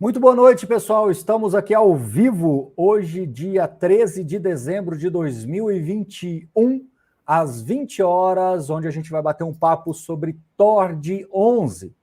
Muito boa noite, pessoal. Estamos aqui ao vivo, hoje, dia 13 de dezembro de 2021, às 20 horas, onde a gente vai bater um papo sobre TORD 11.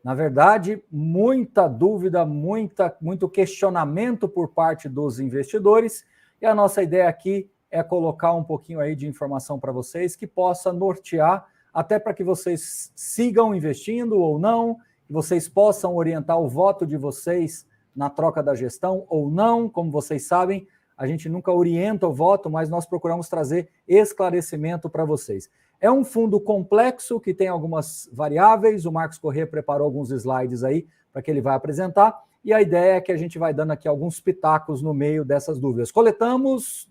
Na verdade, muita dúvida, muito questionamento por parte dos investidores, e a nossa ideia aqui é colocar um pouquinho aí de informação para vocês que possa nortear, até para que vocês sigam investindo ou não, que vocês possam orientar o voto de vocês na troca da gestão ou não. Como vocês sabem, a gente nunca orienta o voto, mas nós procuramos trazer esclarecimento para vocês. É um fundo complexo que tem algumas variáveis, o Marcos Corrêa preparou alguns slides aí para que ele vai apresentar, e a ideia é que a gente vai dando aqui alguns pitacos no meio dessas dúvidas. Coletamos,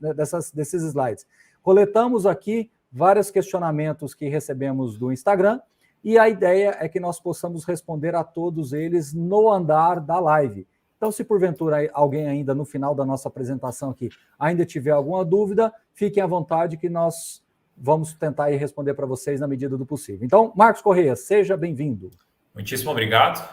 desses slides, coletamos aqui vários questionamentos que recebemos do Instagram, e a ideia é que nós possamos responder a todos eles no andar da live. Então, se porventura alguém ainda no final da nossa apresentação aqui ainda tiver alguma dúvida, fiquem à vontade que nós vamos tentar ir responder para vocês na medida do possível. Então, Marcos Corrêa, seja bem-vindo. Muitíssimo obrigado.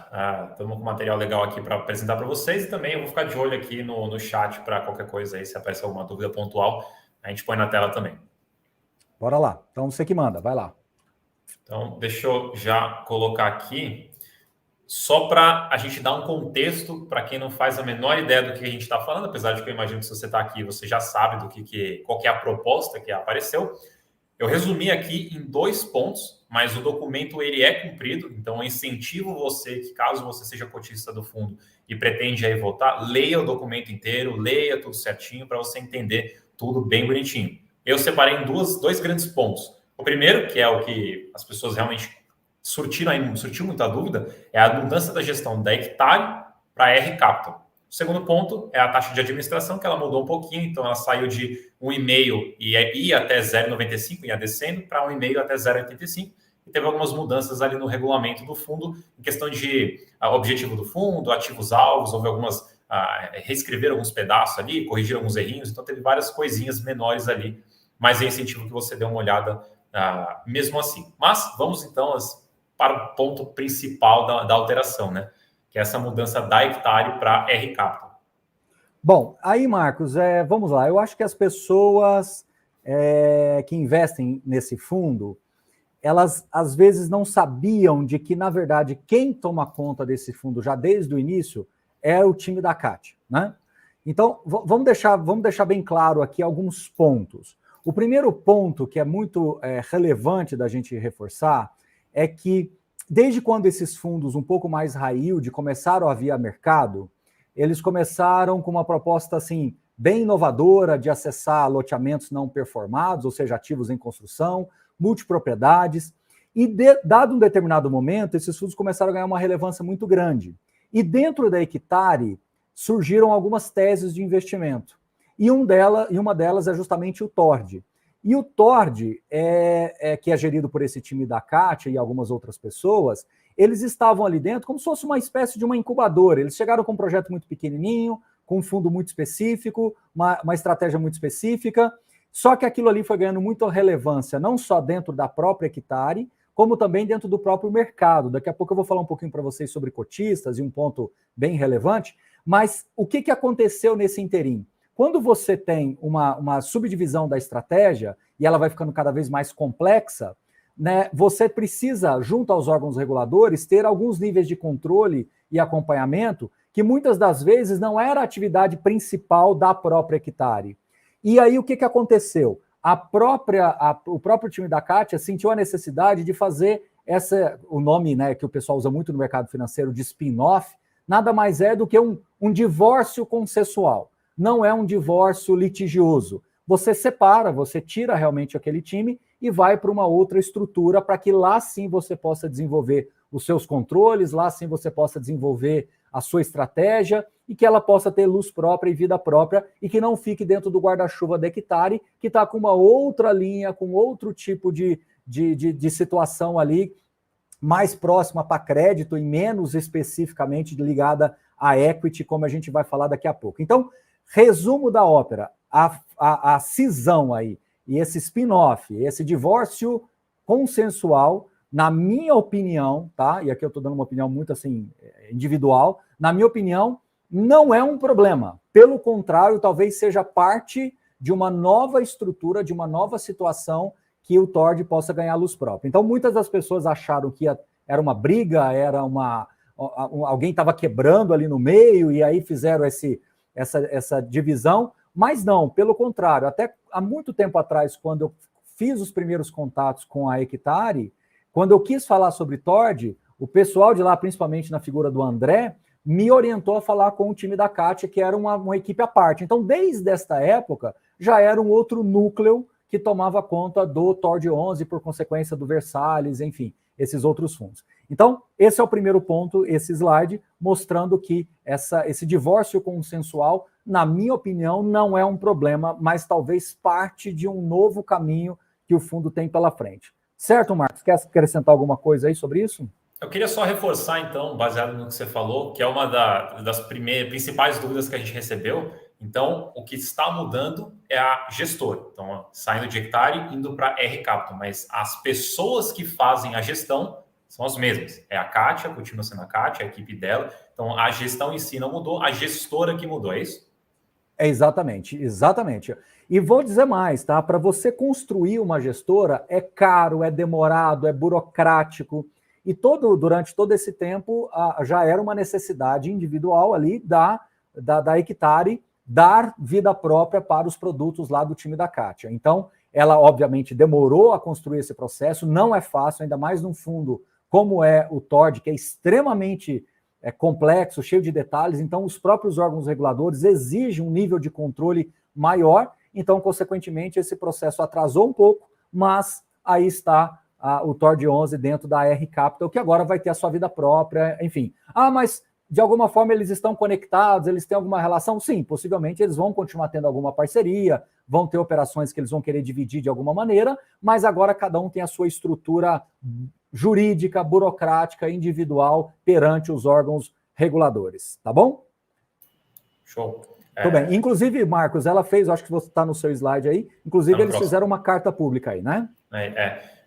Estamos com material legal aqui para apresentar para vocês, e também eu vou ficar de olho aqui no chat para qualquer coisa aí, se aparecer alguma dúvida pontual, a gente põe na tela também. Bora lá. Então, você que manda, vai lá. Então, deixa eu já colocar aqui, só para a gente dar um contexto para quem não faz a menor ideia do que a gente está falando, apesar de que eu imagino que se você está aqui, você já sabe qual que é a proposta que apareceu. Eu resumi aqui em 2 pontos, mas o documento ele é cumprido, então eu incentivo você que, caso você seja cotista do fundo e pretende aí votar, leia o documento inteiro, leia tudo certinho para você entender tudo bem bonitinho. Eu separei em dois grandes pontos. O primeiro, que é o que as pessoas realmente surtiu muita dúvida, é a mudança da gestão da Hectare para a R Capital. O segundo ponto é a taxa de administração, que ela mudou um pouquinho, então ela saiu de 1,5 e ia até 0,95, ia descendo, para 1,5 até 0,85, e teve algumas mudanças ali no regulamento do fundo, em questão de objetivo do fundo, ativos-alvos, houve algumas, reescrever alguns pedaços ali, corrigir alguns errinhos, então teve várias coisinhas menores ali, mas é incentivo que você dê uma olhada mesmo assim. Mas vamos então para o ponto principal da alteração, né? Que é essa mudança da Hectare para R Capital. Bom, aí, Marcos, vamos lá. Eu acho que as pessoas que investem nesse fundo, elas às vezes não sabiam de que, na verdade, quem toma conta desse fundo já desde o início é o time da CAT, né? Então, vamos deixar bem claro aqui alguns pontos. O primeiro ponto, que é muito relevante da gente reforçar, é que desde quando esses fundos um pouco mais high yield começaram a vir a mercado, eles começaram com uma proposta assim bem inovadora de acessar loteamentos não performados, ou seja, ativos em construção, multipropriedades, e dado um determinado momento, esses fundos começaram a ganhar uma relevância muito grande. E dentro da Hectare surgiram algumas teses de investimento, e uma delas é justamente o TORD. E o TORD, que é gerido por esse time da Kátia e algumas outras pessoas, eles estavam ali dentro como se fosse uma espécie de uma incubadora. Eles chegaram com um projeto muito pequenininho, com um fundo muito específico, uma estratégia muito específica, só que aquilo ali foi ganhando muita relevância, não só dentro da própria Hectare, como também dentro do próprio mercado. Daqui a pouco eu vou falar um pouquinho para vocês sobre cotistas e um ponto bem relevante, mas o que aconteceu nesse interim? Quando você tem uma subdivisão da estratégia, e ela vai ficando cada vez mais complexa, né, você precisa, junto aos órgãos reguladores, ter alguns níveis de controle e acompanhamento, que muitas das vezes não era a atividade principal da própria Hectare. E aí o que aconteceu? O próprio time da Kátia sentiu a necessidade de fazer o nome, né, que o pessoal usa muito no mercado financeiro de spin-off, nada mais é do que um divórcio consensual. Não é um divórcio litigioso. Você separa, você tira realmente aquele time e vai para uma outra estrutura para que lá sim você possa desenvolver os seus controles, lá sim você possa desenvolver a sua estratégia e que ela possa ter luz própria e vida própria e que não fique dentro do guarda-chuva da Hectare, que está com uma outra linha, com outro tipo de situação ali, mais próxima para crédito e menos especificamente ligada à equity, como a gente vai falar daqui a pouco. Então, resumo da ópera, a cisão aí, e esse spin-off, esse divórcio consensual, na minha opinião, tá? E aqui eu estou dando uma opinião muito assim, individual, na minha opinião, não é um problema. Pelo contrário, talvez seja parte de uma nova estrutura, de uma nova situação que o Tord possa ganhar luz própria. Então, muitas das pessoas acharam que era uma briga, alguém estava quebrando ali no meio, e aí fizeram essa divisão, mas não, pelo contrário. Até há muito tempo atrás, quando eu fiz os primeiros contatos com a Hectare, quando eu quis falar sobre Tord, o pessoal de lá, principalmente na figura do André, me orientou a falar com o time da Kátia, que era uma equipe à parte. Então, desde esta época, já era um outro núcleo que tomava conta do Tord 11, por consequência do Versalhes, enfim, esses outros fundos. Então, esse é o primeiro ponto, esse slide, mostrando que esse divórcio consensual, na minha opinião, não é um problema, mas talvez parte de um novo caminho que o fundo tem pela frente. Certo, Marcos? Quer acrescentar alguma coisa aí sobre isso? Eu queria só reforçar, então, baseado no que você falou, que é uma das principais dúvidas que a gente recebeu. Então, o que está mudando é a gestora. Então, saindo de Hectare, indo para R Capital. Mas as pessoas que fazem a gestão são as mesmas. É a Kátia, continua sendo a Kátia, a equipe dela. Então, a gestão em si não mudou, a gestora que mudou, é isso? É exatamente. E vou dizer mais, tá? Para você construir uma gestora, é caro, é demorado, é burocrático. E durante todo esse tempo, já era uma necessidade individual ali da Hectare dar vida própria para os produtos lá do time da Kátia. Então, ela obviamente demorou a construir esse processo, não é fácil, ainda mais num fundo como é o Tord, que é extremamente complexo, cheio de detalhes. Então, os próprios órgãos reguladores exigem um nível de controle maior. Então, consequentemente, esse processo atrasou um pouco, mas aí está o Tord 11 dentro da R Capital, que agora vai ter a sua vida própria, enfim. Mas de alguma forma eles estão conectados, eles têm alguma relação? Sim, possivelmente eles vão continuar tendo alguma parceria, vão ter operações que eles vão querer dividir de alguma maneira, mas agora cada um tem a sua estrutura jurídica, burocrática, individual perante os órgãos reguladores, tá bom? Show. Tudo bem. Inclusive, Marcos, ela fez, acho que você está no seu slide aí, inclusive eles fizeram uma carta pública aí, né?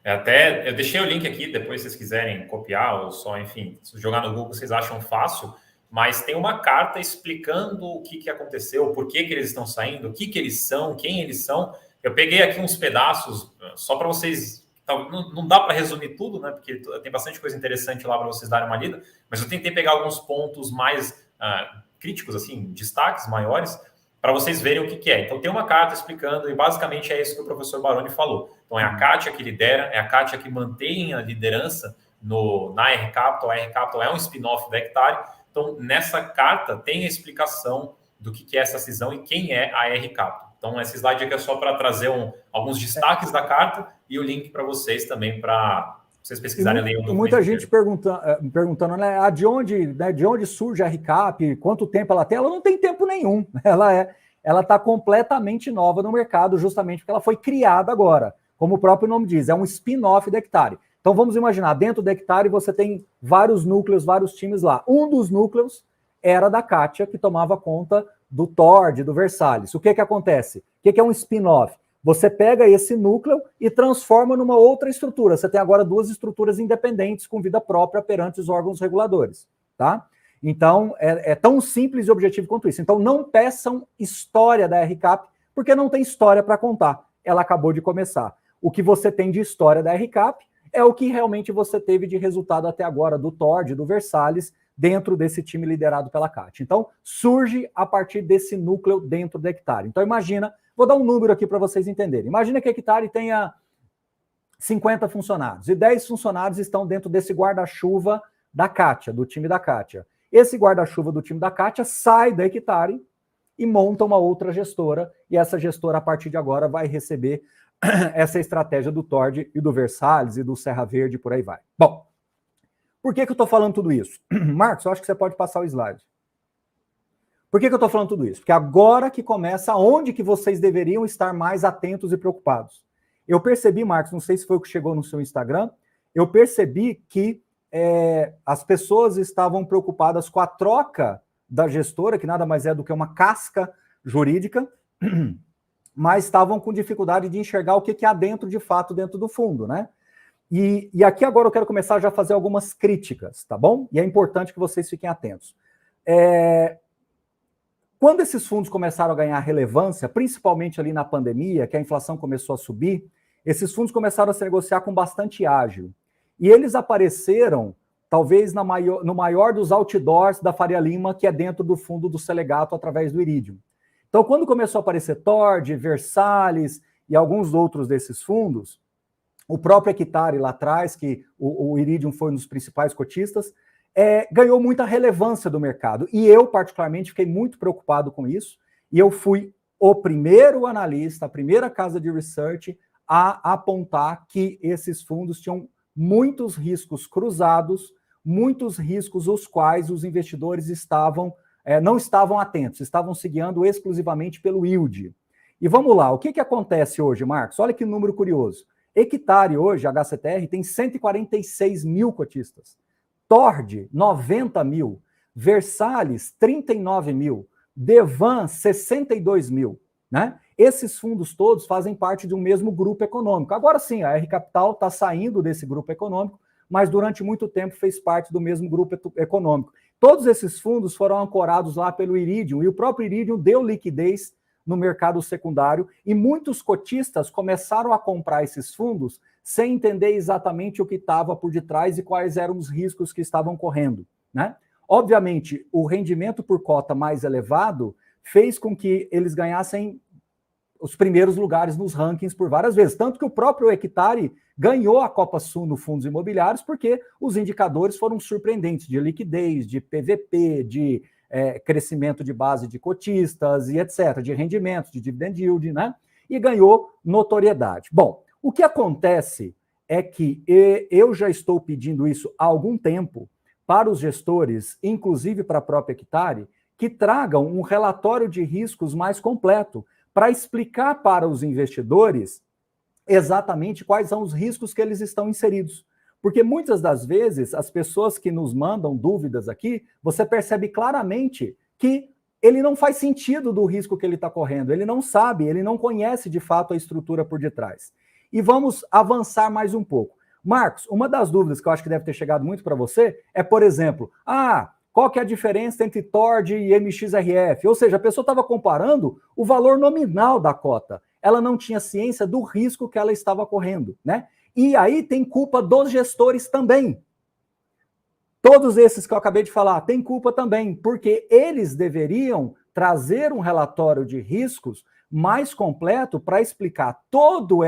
Até eu deixei o link aqui, depois se vocês quiserem copiar ou só, enfim, jogar no Google, vocês acham fácil, mas tem uma carta explicando o que aconteceu, por que eles estão saindo, o que eles são, quem eles são. Eu peguei aqui uns pedaços, só para vocês... Não dá para resumir tudo, né? Porque tem bastante coisa interessante lá para vocês darem uma lida, mas eu tentei pegar alguns pontos mais críticos, assim, destaques maiores, para vocês verem o que é. Então, tem uma carta explicando, e basicamente é isso que o professor Baroni falou. Então, é a Kátia que lidera, é a Kátia que mantém a liderança na R Capital. A R Capital é um spin-off da Hectare. Então, nessa carta tem a explicação do que é essa cisão e quem é a R Capital. Então, esse slide aqui é só para trazer alguns destaques da carta e o link para vocês também, para vocês pesquisarem ali. Muita gente perguntando, né, de onde surge a RCAP, quanto tempo ela tem? Ela não tem tempo nenhum. Ela está completamente nova no mercado, justamente porque ela foi criada agora. Como o próprio nome diz, é um spin-off da Hectare. Então vamos imaginar, dentro da Hectare você tem vários núcleos, vários times lá. Um dos núcleos era da Kátia, que tomava conta do Tord, do Versalhes. O que acontece? O que é um spin-off? Você pega esse núcleo e transforma numa outra estrutura. Você tem agora duas estruturas independentes com vida própria perante os órgãos reguladores, tá? Então, é tão simples e objetivo quanto isso. Então, não peçam história da RCAP, porque não tem história para contar. Ela acabou de começar. O que você tem de história da RCAP é o que realmente você teve de resultado até agora do Tord, do Versalhes, dentro desse time liderado pela Kátia. Então, surge a partir desse núcleo dentro da Hectare. Então, imagina, vou dar um número aqui para vocês entenderem. Imagina que a Hectare tenha 50 funcionários, e 10 funcionários estão dentro desse guarda-chuva da Kátia, do time da Kátia. Esse guarda-chuva do time da Kátia sai da Hectare e monta uma outra gestora, e essa gestora, a partir de agora, vai receber essa estratégia do Tord e do Versalhes e do Serra Verde, por aí vai. Bom, por que eu estou falando tudo isso? Marcos, eu acho que você pode passar o slide. Por que eu estou falando tudo isso? Porque agora que começa onde que vocês deveriam estar mais atentos e preocupados. Eu percebi, Marcos, não sei se foi o que chegou no seu Instagram, eu percebi que as pessoas estavam preocupadas com a troca da gestora, que nada mais é do que uma casca jurídica, mas estavam com dificuldade de enxergar o que há dentro, de fato, dentro do fundo, né? E aqui agora eu quero começar já a fazer algumas críticas, tá bom? E é importante que vocês fiquem atentos. Quando esses fundos começaram a ganhar relevância, principalmente ali na pandemia, que a inflação começou a subir, esses fundos começaram a se negociar com bastante ágil. E eles apareceram, talvez, no maior dos outdoors da Faria Lima, que é dentro do fundo do Selegato, através do Iridium. Então, quando começou a aparecer Tord, Versalhes e alguns outros desses fundos, o próprio Equitare lá atrás, que o Iridium foi um dos principais cotistas, ganhou muita relevância do mercado. E eu, particularmente, fiquei muito preocupado com isso. E eu fui o primeiro analista, a primeira casa de research a apontar que esses fundos tinham muitos riscos cruzados, muitos riscos os quais os investidores não estavam atentos, estavam se guiando exclusivamente pelo yield. E vamos lá, o que acontece hoje, Marcos? Olha que número curioso. Equitare hoje, HCTR, tem 146 mil cotistas. Tord, 90 mil. Versalhes, 39 mil. Devan, 62 mil. Né? Esses fundos todos fazem parte de um mesmo grupo econômico. Agora sim, a R Capital está saindo desse grupo econômico, mas durante muito tempo fez parte do mesmo grupo econômico. Todos esses fundos foram ancorados lá pelo Iridium, e o próprio Iridium deu liquidez no mercado secundário, e muitos cotistas começaram a comprar esses fundos sem entender exatamente o que estava por detrás e quais eram os riscos que estavam correndo. Né? Obviamente, o rendimento por cota mais elevado fez com que eles ganhassem os primeiros lugares nos rankings por várias vezes, tanto que o próprio Equitare ganhou a Copa Sul no fundos imobiliários porque os indicadores foram surpreendentes de liquidez, de PVP, de crescimento de base de cotistas e etc., de rendimentos, de dividend yield, né? E ganhou notoriedade. Bom, o que acontece é que eu já estou pedindo isso há algum tempo para os gestores, inclusive para a própria Equitare, que tragam um relatório de riscos mais completo para explicar para os investidores exatamente quais são os riscos que eles estão inseridos. Porque muitas das vezes, as pessoas que nos mandam dúvidas aqui, você percebe claramente que ele não faz sentido do risco que ele está correndo, ele não sabe, ele não conhece de fato a estrutura por detrás. E vamos avançar mais um pouco. Marcos, uma das dúvidas que eu acho que deve ter chegado muito para você é, por exemplo, qual que é a diferença entre Tord e MXRF? Ou seja, a pessoa estava comparando o valor nominal da cota. Ela não tinha ciência do risco que ela estava correndo, né? E aí tem culpa dos gestores também. Todos esses que eu acabei de falar têm culpa também, porque eles deveriam trazer um relatório de riscos mais completo para explicar todo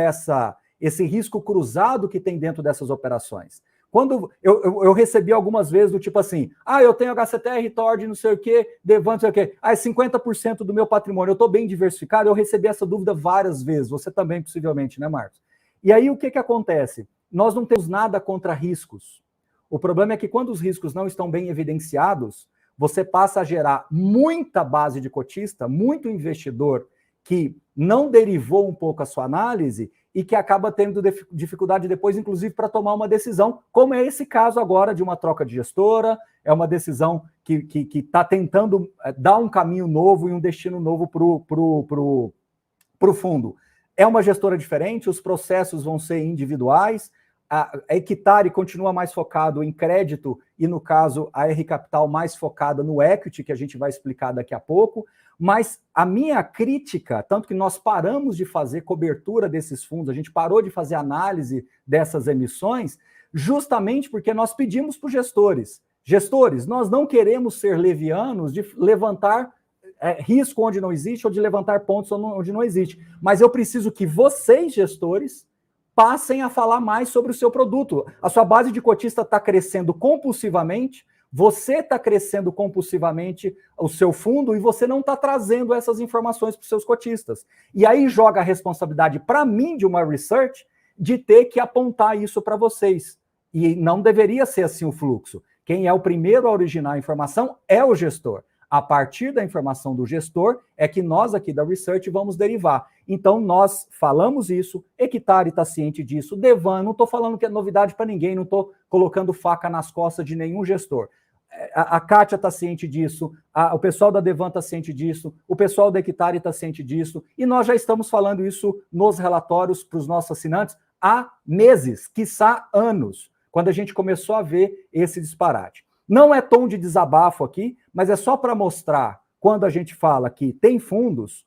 esse risco cruzado que tem dentro dessas operações. Quando eu recebi algumas vezes do tipo assim, eu tenho HCTR, Tord, não sei o quê, Devan, não sei o quê, 50% do meu patrimônio, eu estou bem diversificado, eu recebi essa dúvida várias vezes, você também possivelmente, né, Marcos? E aí o que acontece? Nós não temos nada contra riscos. O problema é que quando os riscos não estão bem evidenciados, você passa a gerar muita base de cotista, muito investidor que não derivou um pouco a sua análise e que acaba tendo dificuldade depois, inclusive, para tomar uma decisão, como é esse caso agora de uma troca de gestora, é uma decisão que está tentando dar um caminho novo e um destino novo para o fundo. É uma gestora diferente, os processos vão ser individuais, a Equitare continua mais focado em crédito e, no caso, a R Capital mais focada no equity, que a gente vai explicar daqui a pouco, mas a minha crítica, tanto que nós paramos de fazer cobertura desses fundos, a gente parou de fazer análise dessas emissões, justamente porque nós pedimos para os gestores, nós não queremos ser levianos de levantar risco onde não existe ou de levantar pontos onde não existe, mas eu preciso que vocês, gestores, passem a falar mais sobre o seu produto. A sua base de cotista está crescendo compulsivamente, você está crescendo compulsivamente o seu fundo e você não está trazendo essas informações para os seus cotistas. E aí joga a responsabilidade para mim de uma research de ter que apontar isso para vocês. E não deveria ser assim o fluxo. Quem é o primeiro a originar a informação é o gestor. A partir da informação do gestor é que nós aqui da Research vamos derivar. Então, nós falamos isso, Equitare está ciente disso, Devan, não estou falando que é novidade para ninguém, não estou colocando faca nas costas de nenhum gestor. A Kátia está ciente disso, o pessoal da Devan está ciente disso, o pessoal da Equitare está ciente disso, e nós já estamos falando isso nos relatórios para os nossos assinantes há meses, quiçá anos, quando a gente começou a ver esse disparate. Não é tom de desabafo aqui, mas é só para mostrar, quando a gente fala que tem fundos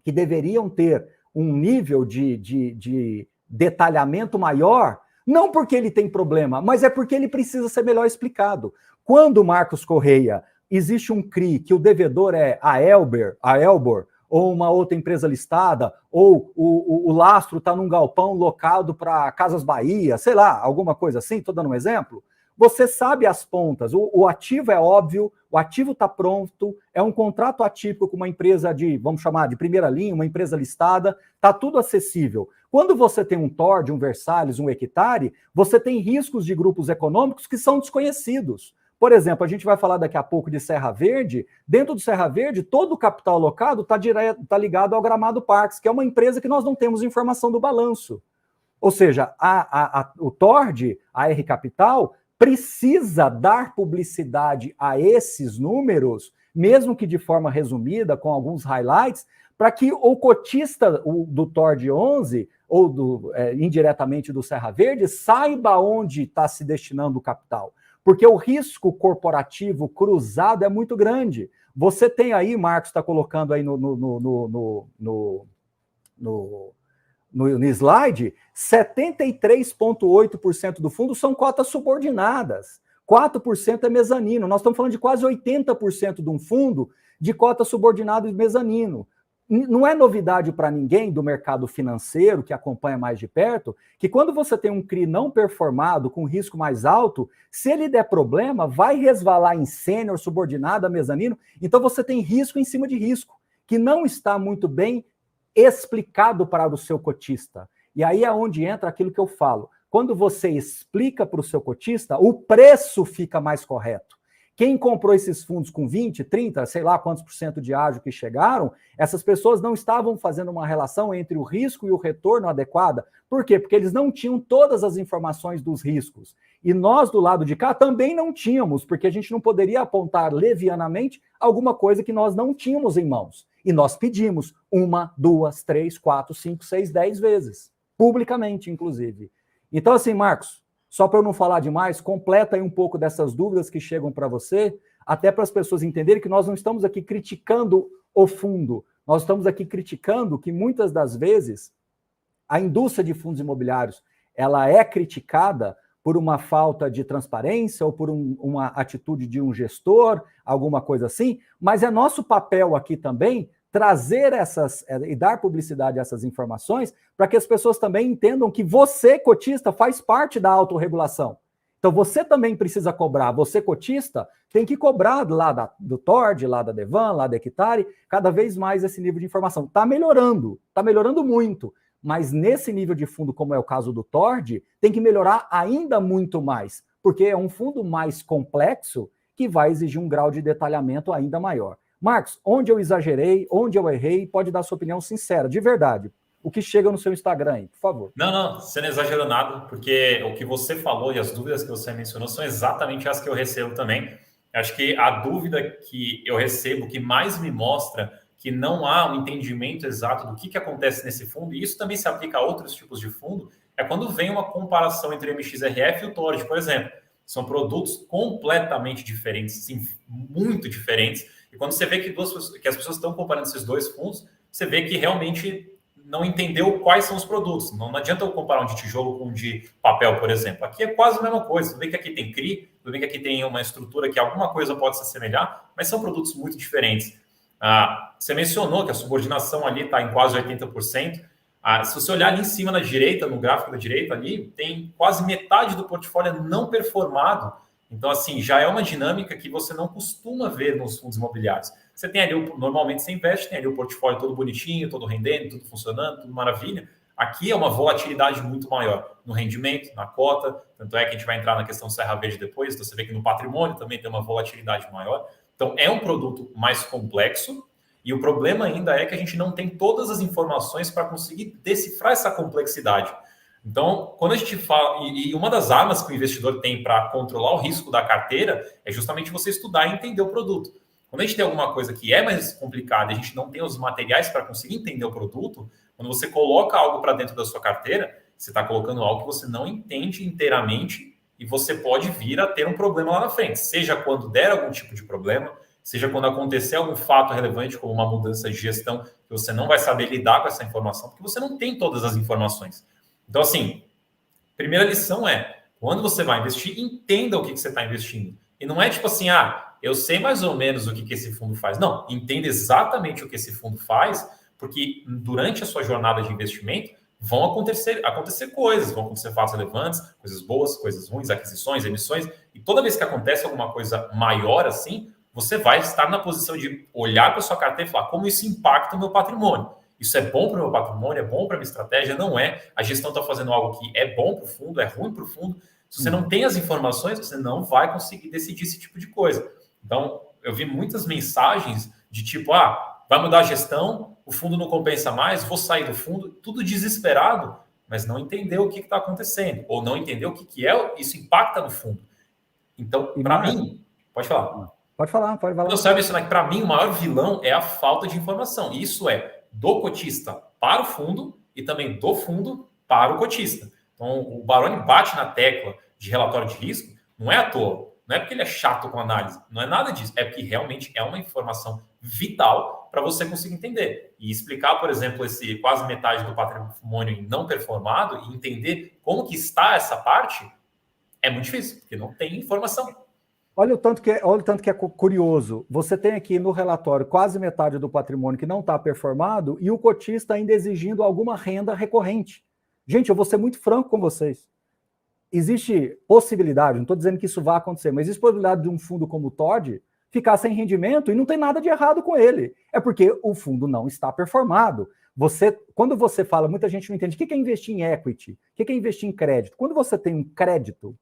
que deveriam ter um nível de detalhamento maior, não porque ele tem problema, mas é porque ele precisa ser melhor explicado. Quando, Marcos Correia, existe um CRI que o devedor é a Elbor, ou uma outra empresa listada, ou o lastro está num galpão locado para Casas Bahia, sei lá, alguma coisa assim, estou dando um exemplo, você sabe as pontas, o ativo é óbvio, o ativo está pronto, é um contrato atípico com uma empresa vamos chamar de primeira linha, uma empresa listada, está tudo acessível. Quando você tem um Tord, um Versalhes, um Hectare, você tem riscos de grupos econômicos que são desconhecidos. Por exemplo, a gente vai falar daqui a pouco de Serra Verde. Dentro do Serra Verde, todo o capital alocado está ligado ao Gramado Parques, que é uma empresa que nós não temos informação do balanço. Ou seja, o Tord, a R Capital, precisa dar publicidade a esses números, mesmo que de forma resumida, com alguns highlights, para que o cotista do Tord 11, ou indiretamente do Serra Verde, saiba onde está se destinando o capital. Porque o risco corporativo cruzado é muito grande. Você tem aí, Marcos está colocando aí no slide, 73,8% do fundo são cotas subordinadas. 4% é mezanino. Nós estamos falando de quase 80% de um fundo de cota subordinada e mezanino. Não é novidade para ninguém do mercado financeiro que acompanha mais de perto, que quando você tem um CRI não performado, com risco mais alto, se ele der problema, vai resvalar em sênior, subordinada, mezanino, então você tem risco em cima de risco, que não está muito bem explicado para o seu cotista. E aí é onde entra aquilo que eu falo. Quando você explica para o seu cotista, o preço fica mais correto. Quem comprou esses fundos com 20, 30, sei lá quantos % de ágio que chegaram, essas pessoas não estavam fazendo uma relação entre o risco e o retorno adequada. Por quê? Porque eles não tinham todas as informações dos riscos. E nós, do lado de cá, também não tínhamos, porque a gente não poderia apontar levianamente alguma coisa que nós não tínhamos em mãos. E nós pedimos 1, 2, 3, 4, 5, 6, 10 vezes. Publicamente, inclusive. Então, assim, Marcos, só para eu não falar demais, completa aí um pouco dessas dúvidas que chegam para você, até para as pessoas entenderem que nós não estamos aqui criticando o fundo, nós estamos aqui criticando que muitas das vezes a indústria de fundos imobiliários ela é criticada por uma falta de transparência ou por uma atitude de um gestor, alguma coisa assim, mas é nosso papel aqui também trazer e dar publicidade a essas informações para que as pessoas também entendam que você, cotista, faz parte da autorregulação. Então, você também precisa cobrar. Você, cotista, tem que cobrar lá do Tord, lá da Devan, lá da Hectare, cada vez mais esse nível de informação. Está melhorando muito. Mas nesse nível de fundo, como é o caso do Tord, tem que melhorar ainda muito mais, porque é um fundo mais complexo que vai exigir um grau de detalhamento ainda maior. Marcos, onde eu exagerei, onde eu errei, pode dar sua opinião sincera, de verdade. O que chega no seu Instagram aí, por favor. Não, você não exagerou nada, porque o que você falou e as dúvidas que você mencionou são exatamente as que eu recebo também. Acho que a dúvida que eu recebo, que mais me mostra que não há um entendimento exato do que acontece nesse fundo, e isso também se aplica a outros tipos de fundo, é quando vem uma comparação entre o MXRF e o Tord, por exemplo. São produtos completamente diferentes, sim, muito diferentes. E quando você vê que as pessoas estão comparando esses dois fundos, você vê que realmente não entendeu quais são os produtos. Não adianta eu comparar um de tijolo com um de papel, por exemplo. Aqui é quase a mesma coisa. Tudo bem que aqui tem CRI, tudo bem que aqui tem uma estrutura que alguma coisa pode se assemelhar, mas são produtos muito diferentes. Você mencionou que a subordinação ali está em quase 80%. Se você olhar ali em cima na direita, no gráfico da direita ali, tem quase metade do portfólio não performado. Então, assim, já é uma dinâmica que você não costuma ver nos fundos imobiliários. Você tem ali, normalmente você investe, tem ali o portfólio todo bonitinho, todo rendendo, tudo funcionando, tudo maravilha. Aqui é uma volatilidade muito maior no rendimento, na cota, tanto é que a gente vai entrar na questão Serra Verde depois, então você vê que no patrimônio também tem uma volatilidade maior. Então, é um produto mais complexo, e o problema ainda é que a gente não tem todas as informações para conseguir decifrar essa complexidade. Então, quando a gente fala, e uma das armas que o investidor tem para controlar o risco da carteira é justamente você estudar e entender o produto. Quando a gente tem alguma coisa que é mais complicada e a gente não tem os materiais para conseguir entender o produto, quando você coloca algo para dentro da sua carteira, Você está colocando algo que você não entende inteiramente e você pode vir a ter um problema lá na frente, seja quando der algum tipo de problema, seja quando acontecer algum fato relevante, como uma mudança de gestão, que você não vai saber lidar com essa informação, porque você não tem todas as informações. Então, assim, primeira lição é, quando você vai investir, entenda o que você está investindo. E não é tipo assim, eu sei mais ou menos o que esse fundo faz. Não, entenda exatamente o que esse fundo faz, porque durante a sua jornada de investimento vão acontecer coisas, vão acontecer fatos relevantes, coisas boas, coisas ruins, aquisições, emissões, e toda vez que acontece alguma coisa maior assim, você vai estar na posição de olhar para a sua carteira e falar como isso impacta o meu patrimônio. Isso é bom para o meu patrimônio, é bom para a minha estratégia, não é. A gestão está fazendo algo que é bom para o fundo, é ruim para o fundo. Se você não tem as informações, você não vai conseguir decidir esse tipo de coisa. Então, eu vi muitas mensagens de tipo, vai mudar a gestão, o fundo não compensa mais, vou sair do fundo, tudo desesperado, mas não entendeu o que está acontecendo, ou não entendeu o que é, isso impacta no fundo. Então, para mim, pode falar. Pode falar. Não sabe isso, né? Para mim, o maior vilão é a falta de informação. E isso é do cotista para o fundo e também do fundo para o cotista. Então, o Baroni bate na tecla de relatório de risco, não é à toa. Não é porque ele é chato com análise, não é nada disso. É porque realmente é uma informação vital para você conseguir entender. E explicar, por exemplo, esse quase metade do patrimônio não performado e entender como que está essa parte é muito difícil, porque não tem informação. Olha o tanto que é curioso. Você tem aqui no relatório quase metade do patrimônio que não está performado e o cotista ainda exigindo alguma renda recorrente. Gente, eu vou ser muito franco com vocês. Existe possibilidade, não estou dizendo que isso vai acontecer, mas existe possibilidade de um fundo como o TOD ficar sem rendimento e não tem nada de errado com ele. É porque o fundo não está performado. Quando você fala, muita gente não entende o que é investir em equity, o que é investir em crédito. Quando você tem um crédito,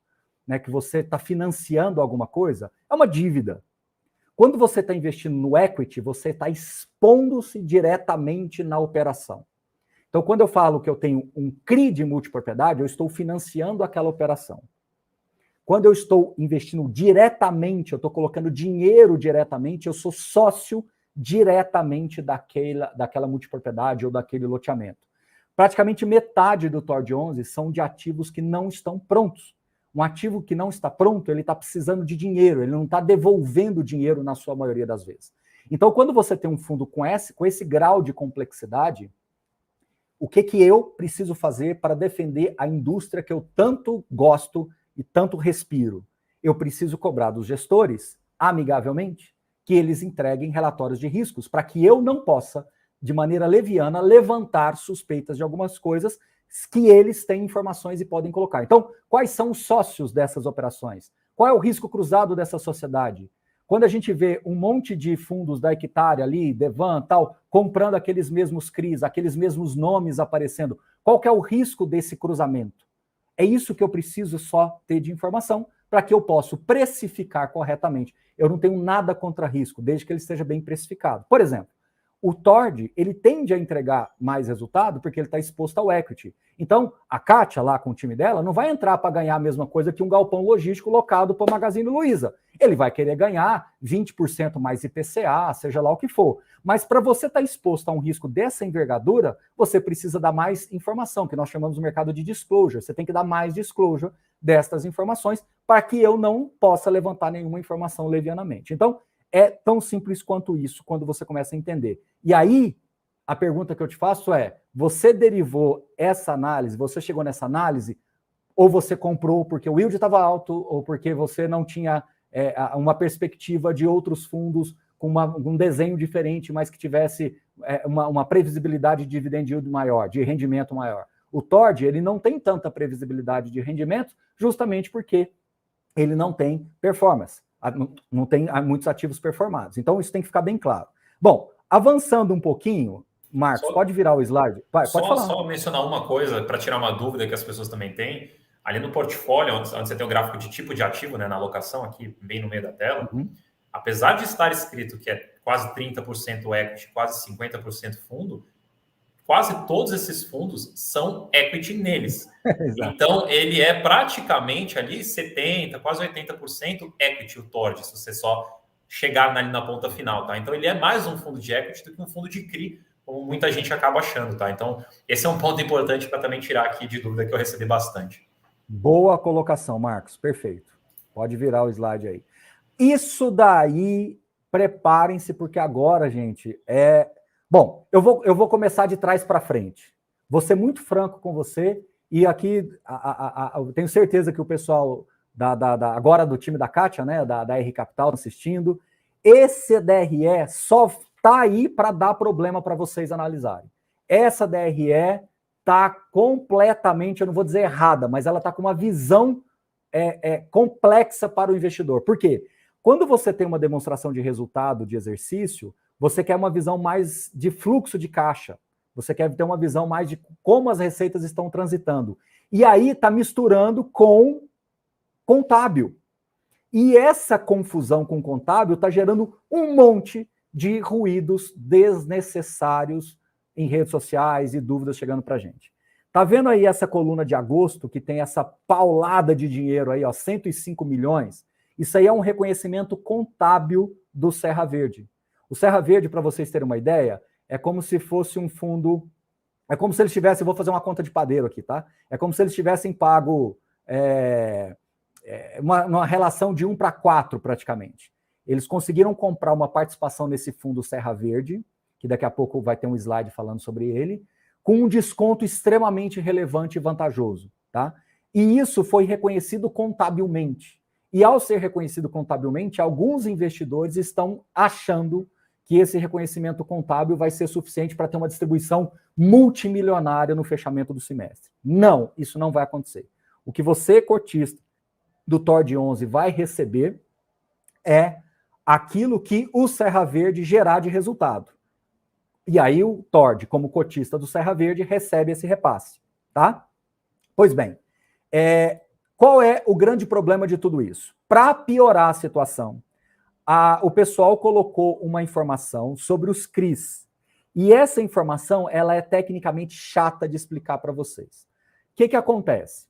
né, que você está financiando alguma coisa, é uma dívida. Quando você está investindo no equity, você está expondo-se diretamente na operação. Então, quando eu falo que eu tenho um CRI de multipropriedade, eu estou financiando aquela operação. Quando eu estou investindo diretamente, eu estou colocando dinheiro diretamente, eu sou sócio diretamente daquela multipropriedade ou daquele loteamento. Praticamente metade do TOD 11 são de ativos que não estão prontos. Um ativo que não está pronto, ele está precisando de dinheiro, ele não está devolvendo dinheiro na sua maioria das vezes. Então, quando você tem um fundo com esse grau de complexidade, o que eu preciso fazer para defender a indústria que eu tanto gosto e tanto respiro? Eu preciso cobrar dos gestores, amigavelmente, que eles entreguem relatórios de riscos, para que eu não possa, de maneira leviana, levantar suspeitas de algumas coisas que eles têm informações e podem colocar. Então, quais são os sócios dessas operações? Qual é o risco cruzado dessa sociedade? Quando a gente vê um monte de fundos da Hectare ali, Devan, tal, comprando aqueles mesmos CRIs, aqueles mesmos nomes aparecendo, qual que é o risco desse cruzamento? É isso que eu preciso só ter de informação para que eu possa precificar corretamente. Eu não tenho nada contra risco, desde que ele esteja bem precificado. Por exemplo, o TORD, ele tende a entregar mais resultado porque ele está exposto ao equity. Então, a Kátia, lá com o time dela, não vai entrar para ganhar a mesma coisa que um galpão logístico locado para o Magazine Luiza. Ele vai querer ganhar 20% mais IPCA, seja lá o que for. Mas para você estar exposto a um risco dessa envergadura, você precisa dar mais informação, que nós chamamos no mercado de disclosure. Você tem que dar mais disclosure destas informações para que eu não possa levantar nenhuma informação levianamente. Então, é tão simples quanto isso quando você começa a entender. E aí, a pergunta que eu te faço é, você derivou essa análise, você chegou nessa análise, ou você comprou porque o yield estava alto, ou porque você não tinha uma perspectiva de outros fundos com um desenho diferente, mas que tivesse uma previsibilidade de dividend yield maior, de rendimento maior. O TORD, ele não tem tanta previsibilidade de rendimento, justamente porque ele não tem performance. Não tem muitos ativos performados. Então, isso tem que ficar bem claro. Bom, avançando um pouquinho, Marcos, pode virar o slide? Pode falar. Só mencionar uma coisa, para tirar uma dúvida que as pessoas também têm. Ali no portfólio, onde você tem o gráfico de tipo de ativo, né, na alocação, aqui bem no meio da tela, apesar de estar escrito que é quase 30% equity, quase 50% fundo, quase todos esses fundos são equity neles. Então, ele é praticamente ali 70%, quase 80% equity, o TORD, se você só chegar ali na ponta final, tá? Então, ele é mais um fundo de equity do que um fundo de CRI, como muita gente acaba achando, tá? Então, esse é um ponto importante para também tirar aqui de dúvida que eu recebi bastante. Boa colocação, Marcos. Perfeito. Pode virar o slide aí. Isso daí, preparem-se, porque agora, gente, Bom, eu vou começar de trás para frente. Vou ser muito franco com você, e aqui eu tenho certeza que o pessoal agora do time da Kátia, né, da R Capital, tá assistindo. Esse DRE só está aí para dar problema para vocês analisarem. Essa DRE está completamente, eu não vou dizer errada, mas ela está com uma visão complexa para o investidor. Por quê? Quando você tem uma demonstração de resultado de exercício, você quer uma visão mais de fluxo de caixa. Você quer ter uma visão mais de como as receitas estão transitando. E aí está misturando com contábil. E essa confusão com contábil está gerando um monte de ruídos desnecessários em redes sociais e dúvidas chegando para a gente. Tá vendo aí essa coluna de agosto, que tem essa paulada de dinheiro aí, ó, 105 milhões? Isso aí é um reconhecimento contábil do Serra Verde. O Serra Verde, para vocês terem uma ideia, é como se fosse um fundo... É como se eles tivessem... Vou fazer uma conta de padeiro aqui, tá? É como se eles tivessem pago uma relação de 1:4, praticamente. Eles conseguiram comprar uma participação nesse fundo Serra Verde, que daqui a pouco vai ter um slide falando sobre ele, com um desconto extremamente relevante e vantajoso, tá? E isso foi reconhecido contabilmente. E ao ser reconhecido contabilmente, alguns investidores estão achando que esse reconhecimento contábil vai ser suficiente para ter uma distribuição multimilionária no fechamento do semestre. Não, isso não vai acontecer. O que você, cotista do TORD 11, vai receber é aquilo que o Serra Verde gerar de resultado. E aí o TORD, como cotista do Serra Verde, recebe esse repasse, tá? Pois bem, qual é o grande problema de tudo isso? Para piorar a situação, o pessoal colocou uma informação sobre os CRIs. E essa informação, ela é tecnicamente chata de explicar para vocês. O que acontece?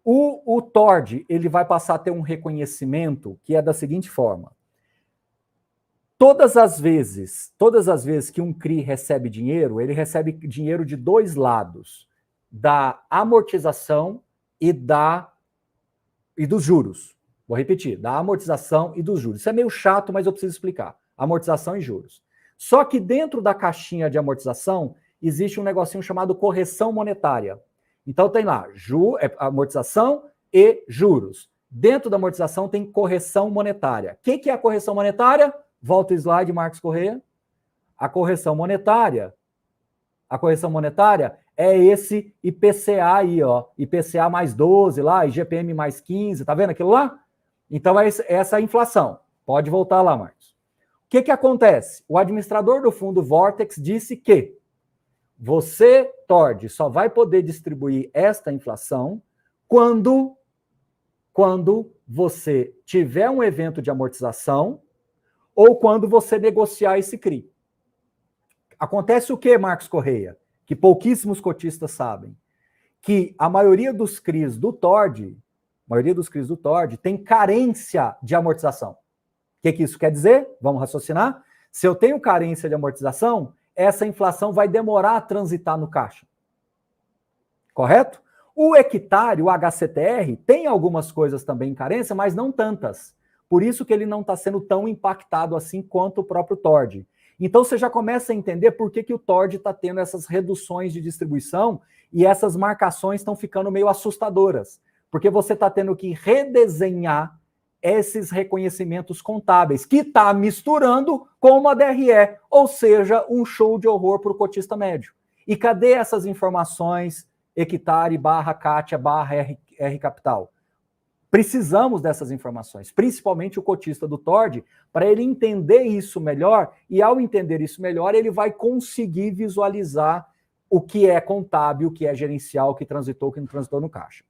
O TORD, ele vai passar a ter um reconhecimento que é da seguinte forma. Todas as vezes que um CRI recebe dinheiro, ele recebe dinheiro de dois lados, da amortização e dos juros. Vou repetir, da amortização e dos juros. Isso é meio chato, mas eu preciso explicar. Amortização e juros. Só que dentro da caixinha de amortização, existe um negocinho chamado correção monetária. Então tem lá, amortização e juros. Dentro da amortização tem correção monetária. O que é a correção monetária? Volta o slide, Marcos Correia. A correção monetária é esse IPCA aí, ó. IPCA mais 12 lá, IGPM mais 15, tá vendo aquilo lá? Então é essa a inflação. Pode voltar lá, Marcos. O que acontece? O administrador do fundo Vortex disse que você, TORD, só vai poder distribuir esta inflação quando você tiver um evento de amortização ou quando você negociar esse CRI. Acontece o que, Marcos Correia? Que pouquíssimos cotistas sabem. Que a maioria dos CRIs do TORD, tem carência de amortização. O que isso quer dizer? Vamos raciocinar. Se eu tenho carência de amortização, essa inflação vai demorar a transitar no caixa. Correto? O hectare, o HCTR, tem algumas coisas também em carência, mas não tantas. Por isso que ele não está sendo tão impactado assim quanto o próprio TORD. Então você já começa a entender por que o TORD está tendo essas reduções de distribuição e essas marcações estão ficando meio assustadoras. Porque você está tendo que redesenhar esses reconhecimentos contábeis, que está misturando com uma DRE, ou seja, um show de horror para o cotista médio. E cadê essas informações hectare /Kátia /R Capital? Precisamos dessas informações, principalmente o cotista do TORD, para ele entender isso melhor, e ao entender isso melhor, ele vai conseguir visualizar o que é contábil, o que é gerencial, o que transitou, o que não transitou no caixa.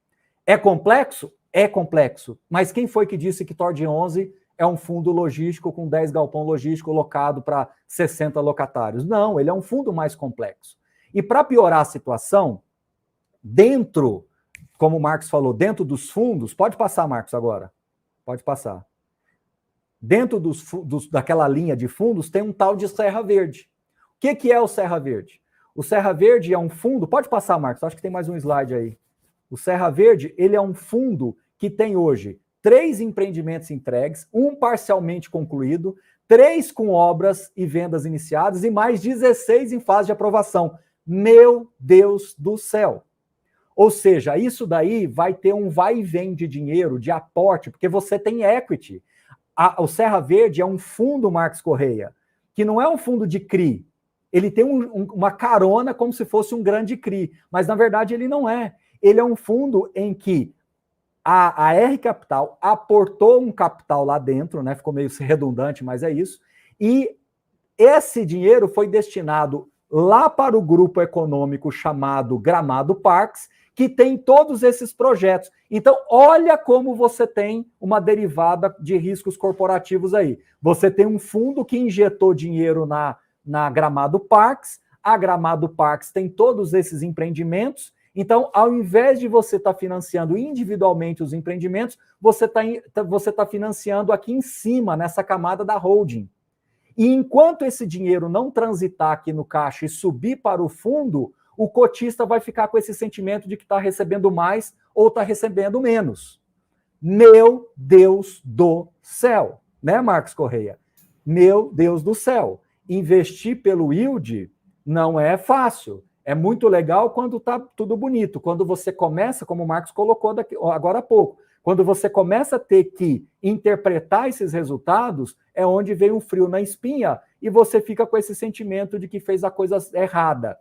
É complexo? É complexo. Mas quem foi que disse que TORD 11 é um fundo logístico com 10 galpão logístico locado para 60 locatários? Não, ele é um fundo mais complexo. E para piorar a situação, dentro, como o Marcos falou, dentro dos fundos, pode passar, Marcos, agora. Pode passar. Dentro daquela linha de fundos tem um tal de Serra Verde. que é o Serra Verde? O Serra Verde é um fundo... Pode passar, Marcos, acho que tem mais um slide aí. O Serra Verde, ele é um fundo que tem hoje 3 empreendimentos entregues, um parcialmente concluído, 3 com obras e vendas iniciadas e mais 16 em fase de aprovação. Meu Deus do céu! Ou seja, isso daí vai ter um vai e vem de dinheiro, de aporte, porque você tem equity. O Serra Verde é um fundo, Marcos Correia, que não é um fundo de CRI. Ele tem uma carona como se fosse um grande CRI, mas na verdade ele não é. Ele é um fundo em que a R Capital aportou um capital lá dentro, né? Ficou meio redundante, mas é isso. E esse dinheiro foi destinado lá para o grupo econômico chamado Gramado Parques, que tem todos esses projetos. Então, olha como você tem uma derivada de riscos corporativos aí. Você tem um fundo que injetou dinheiro na Gramado Parques, a Gramado Parques tem todos esses empreendimentos. Então, ao invés de você estar financiando individualmente os empreendimentos, você tá financiando aqui em cima, nessa camada da holding. E enquanto esse dinheiro não transitar aqui no caixa e subir para o fundo, o cotista vai ficar com esse sentimento de que está recebendo mais ou está recebendo menos. Meu Deus do céu, né, Marcos Correia? Meu Deus do céu. Investir pelo yield não é fácil. É muito legal quando está tudo bonito. Quando você começa, como o Marcos colocou agora há pouco, quando você começa a ter que interpretar esses resultados, é onde vem um frio na espinha e você fica com esse sentimento de que fez a coisa errada.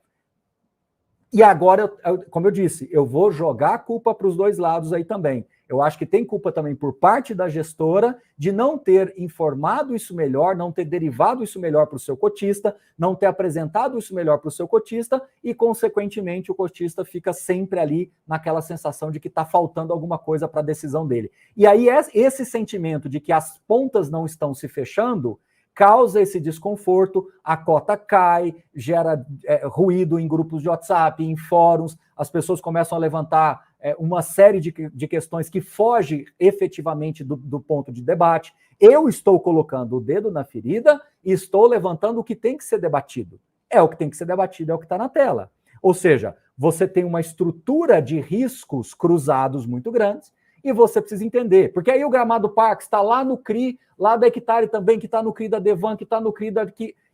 E agora, como eu disse, eu vou jogar a culpa para os dois lados aí também. Eu acho que tem culpa também por parte da gestora de não ter informado isso melhor, não ter derivado isso melhor para o seu cotista, não ter apresentado isso melhor para o seu cotista e, consequentemente, o cotista fica sempre ali naquela sensação de que está faltando alguma coisa para a decisão dele. E aí esse sentimento de que as pontas não estão se fechando causa esse desconforto, a cota cai, gera ruído em grupos de WhatsApp, em fóruns, as pessoas começam a levantar uma série de questões que fogem efetivamente do ponto de debate. Eu estou colocando o dedo na ferida e estou levantando o que tem que ser debatido. É o que tem que ser debatido, é o que está na tela. Ou seja, você tem uma estrutura de riscos cruzados muito grandes, e você precisa entender, porque aí o Gramado Parques está lá no CRI, lá da Hectare também, que está no CRI da Devan, que está no CRI da...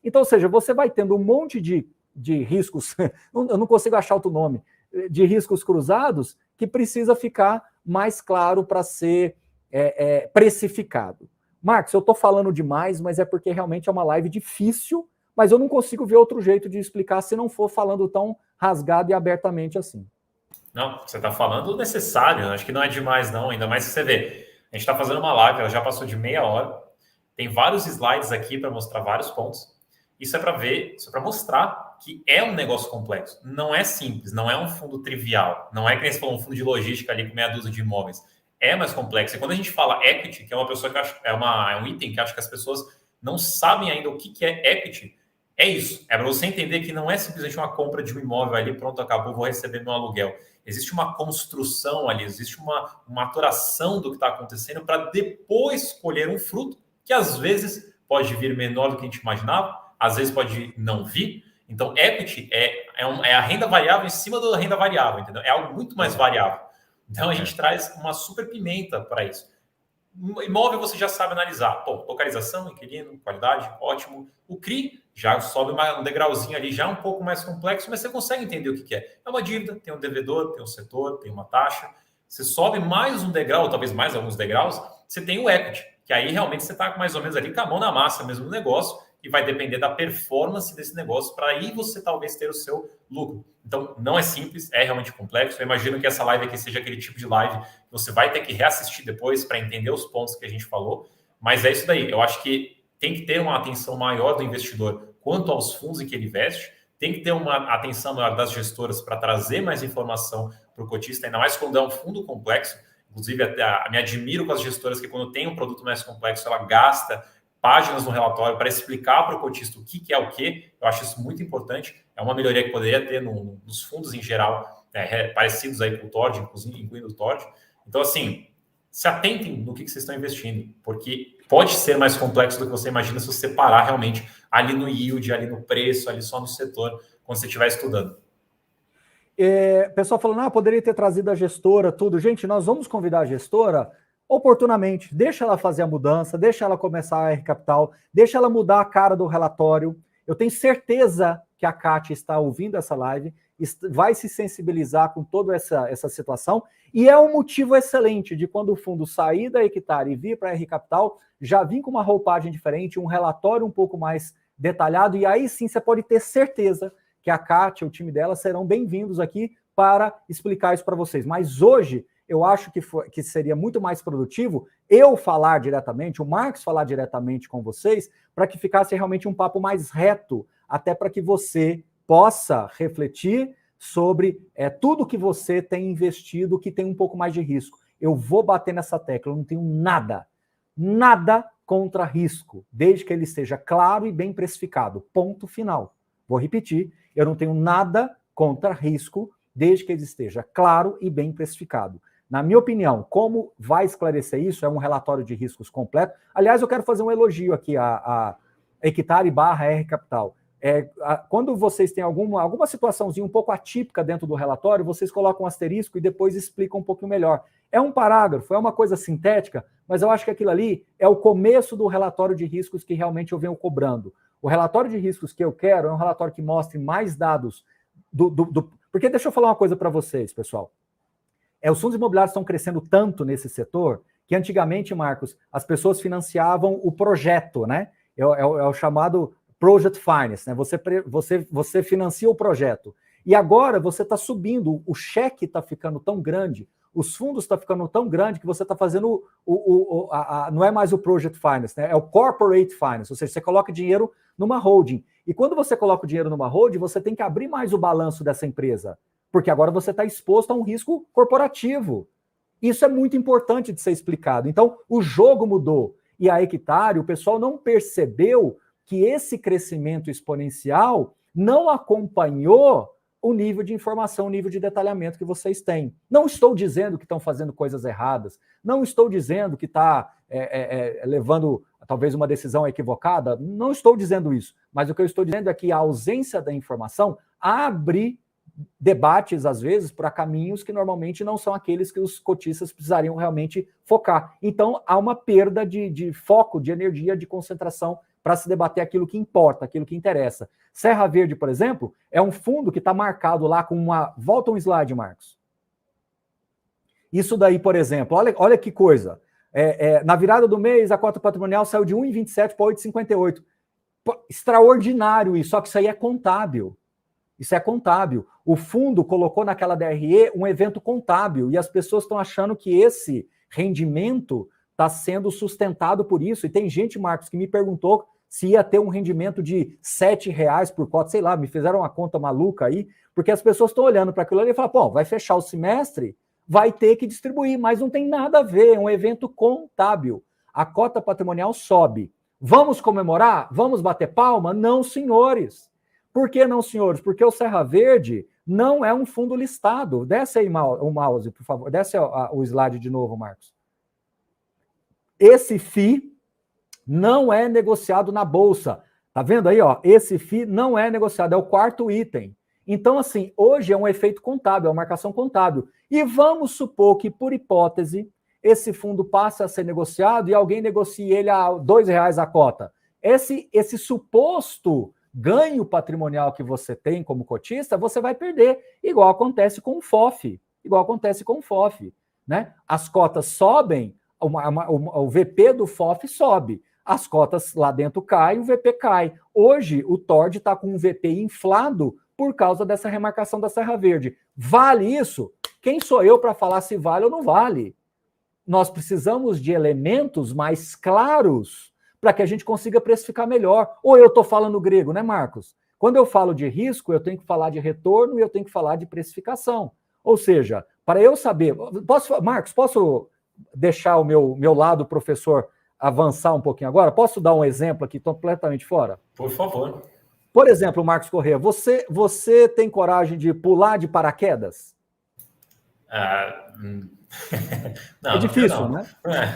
Então, ou seja, você vai tendo um monte de riscos, eu não consigo achar outro nome, de riscos cruzados, que precisa ficar mais claro para ser precificado. Marcos, eu estou falando demais, mas é porque realmente é uma live difícil, mas eu não consigo ver outro jeito de explicar se não for falando tão rasgado e abertamente assim. Não, você está falando o necessário, acho que não é demais não, ainda mais que você vê. A gente está fazendo uma live, ela já passou de meia hora, tem vários slides aqui para mostrar vários pontos. Isso é para ver, isso é para mostrar que é um negócio complexo. Não é simples, não é um fundo trivial, não é que nem você falou, um fundo de logística ali com meia dúzia de imóveis. É mais complexo. E quando a gente fala equity, que é uma pessoa que acha, é um item que acho que as pessoas não sabem ainda o que é equity, é isso. É para você entender que não é simplesmente uma compra de um imóvel ali, pronto, acabou, vou receber meu aluguel. Existe uma construção ali, existe uma maturação do que está acontecendo para depois colher um fruto que às vezes pode vir menor do que a gente imaginava, às vezes pode não vir. Então, equity é a renda variável em cima da renda variável, entendeu? É algo muito mais variável. Então, a gente traz uma super pimenta para isso. Imóvel você já sabe analisar. Pô, localização, inquilino, qualidade, ótimo. O CRI já sobe um degrauzinho ali, já um pouco mais complexo, mas você consegue entender o que é. É uma dívida, tem um devedor, tem um setor, tem uma taxa. Você sobe mais um degrau, talvez mais alguns degraus, você tem o equity, que aí realmente você está mais ou menos ali com a mão na massa mesmo do negócio, e vai depender da performance desse negócio para aí você talvez ter o seu lucro. Então, não é simples, é realmente complexo. Eu imagino que essa live aqui seja aquele tipo de live que você vai ter que reassistir depois para entender os pontos que a gente falou. Mas é isso daí. Eu acho que tem que ter uma atenção maior do investidor quanto aos fundos em que ele investe. Tem que ter uma atenção maior das gestoras para trazer mais informação para o cotista, ainda mais quando é um fundo complexo. Inclusive, me admiro com as gestoras que quando tem um produto mais complexo, ela gasta páginas no relatório para explicar para o cotista o que é o quê. Eu acho isso muito importante. É uma melhoria que poderia ter nos fundos em geral, parecidos aí com o TORD, inclusive incluindo o TORD. Então, assim, se atentem no que vocês estão investindo, porque pode ser mais complexo do que você imagina se você parar realmente ali no yield, ali no preço, ali só no setor, quando você estiver estudando. Pessoal falando, poderia ter trazido a gestora, tudo. Gente, nós vamos convidar a gestora oportunamente. Deixa ela fazer a mudança, deixa ela começar a R Capital, deixa ela mudar a cara do relatório. Eu tenho certeza que a Kátia está ouvindo essa live, vai se sensibilizar com toda essa situação, e é um motivo excelente de quando o fundo sair da Hectare e vir para a R Capital, já vir com uma roupagem diferente, um relatório um pouco mais detalhado, e aí sim você pode ter certeza que a Kátia, o time dela, serão bem-vindos aqui para explicar isso para vocês. Mas hoje, eu acho que seria muito mais produtivo eu falar diretamente, o Marcos falar diretamente com vocês, para que ficasse realmente um papo mais reto, até para que você possa refletir sobre tudo que você tem investido que tem um pouco mais de risco. Eu vou bater nessa tecla, eu não tenho nada contra risco, desde que ele esteja claro e bem precificado. Ponto final. Vou repetir, eu não tenho nada contra risco, desde que ele esteja claro e bem precificado. Na minha opinião, como vai esclarecer isso? É um relatório de riscos completo. Aliás, eu quero fazer um elogio aqui a Hectare / R Capital. Quando vocês têm alguma situaçãozinha um pouco atípica dentro do relatório, vocês colocam um asterisco e depois explicam um pouquinho melhor. É um parágrafo, é uma coisa sintética, mas eu acho que aquilo ali é o começo do relatório de riscos que realmente eu venho cobrando. O relatório de riscos que eu quero é um relatório que mostre mais dados Porque deixa eu falar uma coisa para vocês, pessoal. Os fundos imobiliários estão crescendo tanto nesse setor que antigamente, Marcos, as pessoas financiavam o projeto, né? É o chamado Project Finance, né? Você financia o projeto. E agora você está subindo, o cheque está ficando tão grande, os fundos estão ficando tão grande que você está fazendo não é mais o Project Finance, né? É o Corporate Finance, ou seja, você coloca dinheiro numa holding. E quando você coloca o dinheiro numa holding, você tem que abrir mais o balanço dessa empresa, porque agora você está exposto a um risco corporativo. Isso é muito importante de ser explicado. Então, o jogo mudou. E a Hectare, o pessoal não percebeu que esse crescimento exponencial não acompanhou o nível de informação, o nível de detalhamento que vocês têm. Não estou dizendo que estão fazendo coisas erradas, não estou dizendo que está levando talvez uma decisão equivocada, não estou dizendo isso, mas o que eu estou dizendo é que a ausência da informação abre debates, às vezes, para caminhos que normalmente não são aqueles que os cotistas precisariam realmente focar. Então, há uma perda de foco, de energia, de concentração para se debater aquilo que importa, aquilo que interessa. Serra Verde, por exemplo, é um fundo que está marcado lá com uma... Volta um slide, Marcos. Isso daí, por exemplo, olha que coisa. Na virada do mês, a cota patrimonial saiu de 1,27 para 8,58. Extraordinário isso, só que isso aí é contábil. Isso é contábil. O fundo colocou naquela DRE um evento contábil e as pessoas estão achando que esse rendimento está sendo sustentado por isso. E tem gente, Marcos, que me perguntou se ia ter um rendimento de R$7 por cota, sei lá, me fizeram uma conta maluca aí, porque as pessoas estão olhando para aquilo ali e falam, pô, vai fechar o semestre, vai ter que distribuir, mas não tem nada a ver, é um evento contábil. A cota patrimonial sobe. Vamos comemorar? Vamos bater palma? Não, senhores. Por que não, senhores? Porque o Serra Verde não é um fundo listado. Desce aí o mouse, por favor. Desce o slide de novo, Marcos. Esse FII não é negociado na Bolsa. Tá vendo aí, ó? Esse FII não é negociado, é o quarto item. Então, assim, hoje é um efeito contábil, é uma marcação contábil. E vamos supor que, por hipótese, esse fundo passe a ser negociado e alguém negocie ele a R$2 a cota. Esse suposto ganho patrimonial que você tem como cotista, você vai perder, igual acontece com o FOF. Né? As cotas sobem, o VP do FOF sobe, as cotas lá dentro caem, o VP cai. Hoje, o TORD está com um VP inflado por causa dessa remarcação da Serra Verde. Vale isso? Quem sou eu para falar se vale ou não vale? Nós precisamos de elementos mais claros para que a gente consiga precificar melhor. Ou eu estou falando grego, né, Marcos? Quando eu falo de risco, eu tenho que falar de retorno e eu tenho que falar de precificação. Ou seja, para eu saber... Marcos, posso deixar o meu lado professor avançar um pouquinho agora? Posso dar um exemplo aqui completamente fora? Por favor. Por exemplo, Marcos Corrêa, você tem coragem de pular de paraquedas? É Não, não tenho difícil, não. né?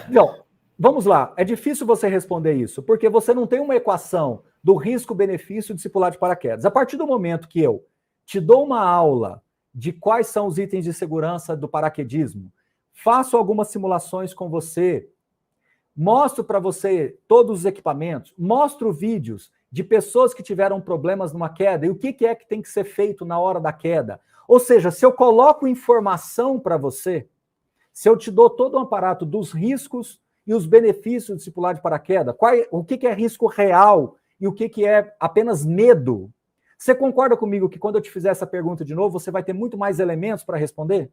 Não, vamos lá. É difícil você responder isso, porque você não tem uma equação do risco-benefício de se pular de paraquedas. A partir do momento que eu te dou uma aula de quais são os itens de segurança do paraquedismo, faço algumas simulações com você, mostro para você todos os equipamentos, mostro vídeos de pessoas que tiveram problemas numa queda e o que é que tem que ser feito na hora da queda. Ou seja, se eu coloco informação para você, se eu te dou todo um aparato dos riscos e os benefícios de se pular de paraquedas, o que é risco real e o que é apenas medo, você concorda comigo que quando eu te fizer essa pergunta de novo, você vai ter muito mais elementos para responder?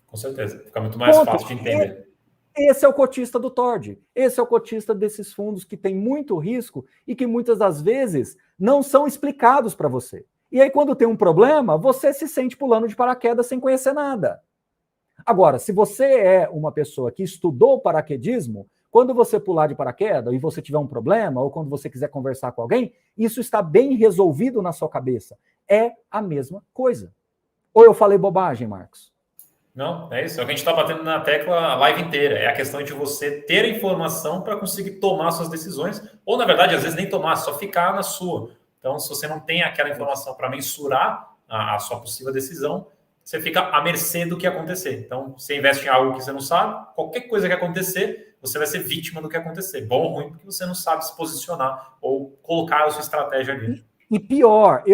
Com certeza. Fica muito mais fácil de entender. Esse é o cotista do Tord. Esse é o cotista desses fundos que tem muito risco e que muitas das vezes não são explicados para você. E aí, quando tem um problema, você se sente pulando de paraquedas sem conhecer nada. Agora, se você é uma pessoa que estudou paraquedismo, quando você pular de paraquedas e você tiver um problema, ou quando você quiser conversar com alguém, isso está bem resolvido na sua cabeça. É a mesma coisa. Ou eu falei bobagem, Marcos? Não, é isso. É o que a gente está batendo na tecla a live inteira. É a questão de você ter a informação para conseguir tomar suas decisões. Ou, na verdade, às vezes nem tomar, só ficar na sua. Então, se você não tem aquela informação para mensurar a sua possível decisão, você fica à mercê do que acontecer. Então, você investe em algo que você não sabe, qualquer coisa que acontecer, você vai ser vítima do que acontecer. Bom ou ruim, porque você não sabe se posicionar ou colocar a sua estratégia ali. E pior,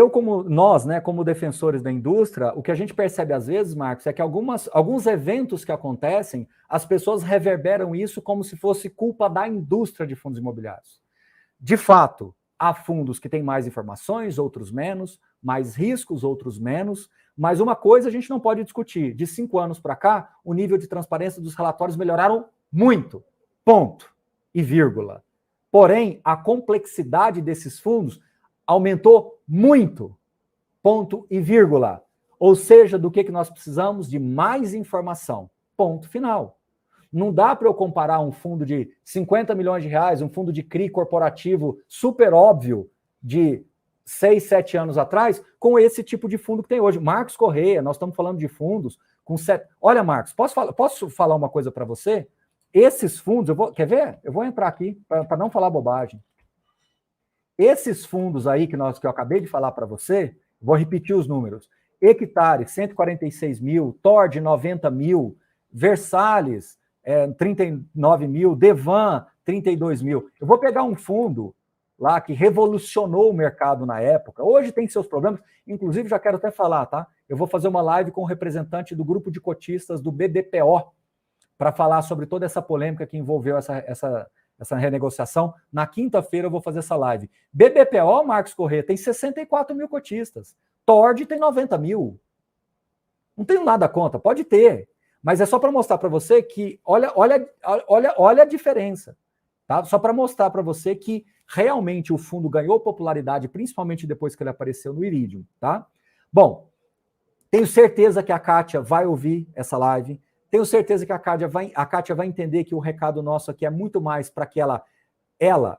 nós, né, como defensores da indústria, o que a gente percebe às vezes, Marcos, é que alguns eventos que acontecem, as pessoas reverberam isso como se fosse culpa da indústria de fundos imobiliários. De fato, há fundos que têm mais informações, outros menos, mais riscos, outros menos, mas uma coisa a gente não pode discutir. De 5 anos para cá, o nível de transparência dos relatórios melhoraram muito. Ponto. E vírgula. Porém, a complexidade desses fundos aumentou muito, ponto e vírgula. Ou seja, do que nós precisamos? De mais informação, ponto final. Não dá para eu comparar um fundo de 50 milhões de reais, um fundo de CRI corporativo super óbvio de 6, 7 anos atrás, com esse tipo de fundo que tem hoje. Marcos Correia, nós estamos falando de fundos com 7... Olha, Marcos, posso falar uma coisa para você? Esses fundos, quer ver? Eu vou entrar aqui para não falar bobagem. Esses fundos aí que eu acabei de falar para você, vou repetir os números. Hectare, 146 mil, Tord, 90 mil, Versalhes, 39 mil, Devan, 32 mil. Eu vou pegar um fundo lá que revolucionou o mercado na época. Hoje tem seus problemas, inclusive já quero até falar, tá? Eu vou fazer uma live com o representante do grupo de cotistas do BBPO para falar sobre toda essa polêmica que envolveu essa renegociação. Na quinta-feira eu vou fazer essa live. BBPO, Marcos Corrêa, tem 64 mil cotistas. Tord tem 90 mil. Não tenho nada contra, pode ter. Mas é só para mostrar para você que, olha a diferença. Tá? Só para mostrar para você que realmente o fundo ganhou popularidade, principalmente depois que ele apareceu no Iridium. Tá? Bom, tenho certeza que a Kátia vai ouvir essa live. Tenho certeza que a Kátia vai entender que o recado nosso aqui é muito mais para que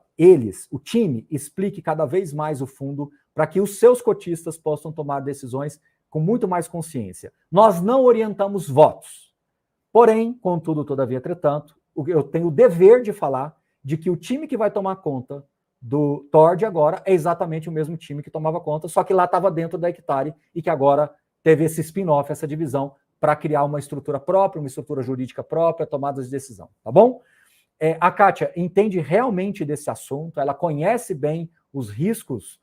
eles, o time, explique cada vez mais o fundo para que os seus cotistas possam tomar decisões com muito mais consciência. Nós não orientamos votos. Porém, contudo, todavia, entretanto, eu tenho o dever de falar de que o time que vai tomar conta do Tord agora é exatamente o mesmo time que tomava conta, só que lá estava dentro da Hectare e que agora teve esse spin-off, essa divisão, para criar uma estrutura própria, uma estrutura jurídica própria, tomadas de decisão, tá bom? A Kátia entende realmente desse assunto, ela conhece bem os riscos,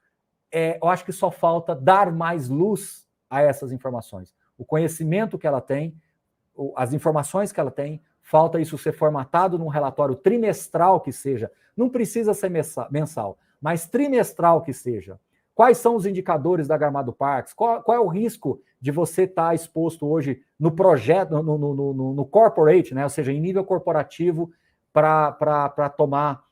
eu acho que só falta dar mais luz a essas informações. O conhecimento que ela tem, as informações que ela tem, falta isso ser formatado num relatório trimestral que seja, não precisa ser mensal, mas trimestral que seja. Quais são os indicadores da Garmado Parques? Qual é o risco de você estar exposto hoje no projeto, no corporate, né? Ou seja, em nível corporativo, para tomar,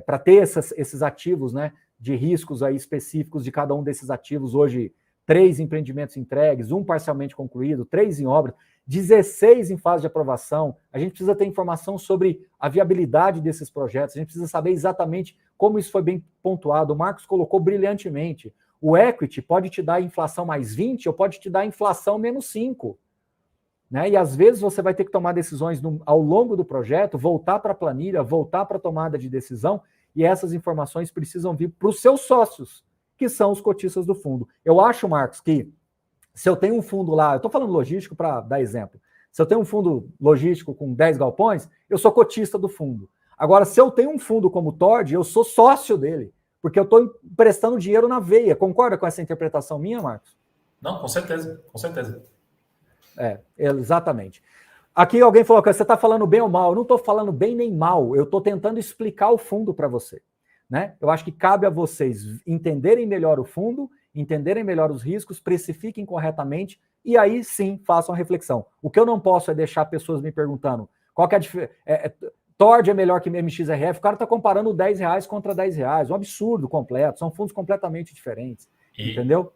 para ter esses ativos, né, de riscos aí específicos de cada um desses ativos. Hoje, 3 empreendimentos entregues, 1 parcialmente concluído, 3 em obra, 16 em fase de aprovação. A gente precisa ter informação sobre a viabilidade desses projetos, a gente precisa saber exatamente como isso foi bem pontuado. O Marcos colocou brilhantemente. O equity pode te dar inflação mais 20 ou pode te dar inflação menos 5. né? E às vezes você vai ter que tomar decisões ao longo do projeto, voltar para a planilha, voltar para a tomada de decisão, e essas informações precisam vir para os seus sócios, que são os cotistas do fundo. Eu acho, Marcos, que se eu tenho um fundo lá, eu estou falando logístico para dar exemplo, se eu tenho um fundo logístico com 10 galpões, eu sou cotista do fundo. Agora, se eu tenho um fundo como o Tord, eu sou sócio dele, porque eu estou emprestando dinheiro na veia. Concorda com essa interpretação minha, Marcos? Não, com certeza, com certeza. Exatamente. Aqui alguém falou que você está falando bem ou mal. Eu não estou falando bem nem mal, eu estou tentando explicar o fundo para você, né? Eu acho que cabe a vocês entenderem melhor o fundo, entenderem melhor os riscos, precifiquem corretamente e aí sim façam a reflexão. O que eu não posso é deixar pessoas me perguntando qual que é a diferença. Tord é melhor que MXRF, o cara está comparando R$10 contra R$10, um absurdo completo, são fundos completamente diferentes, entendeu?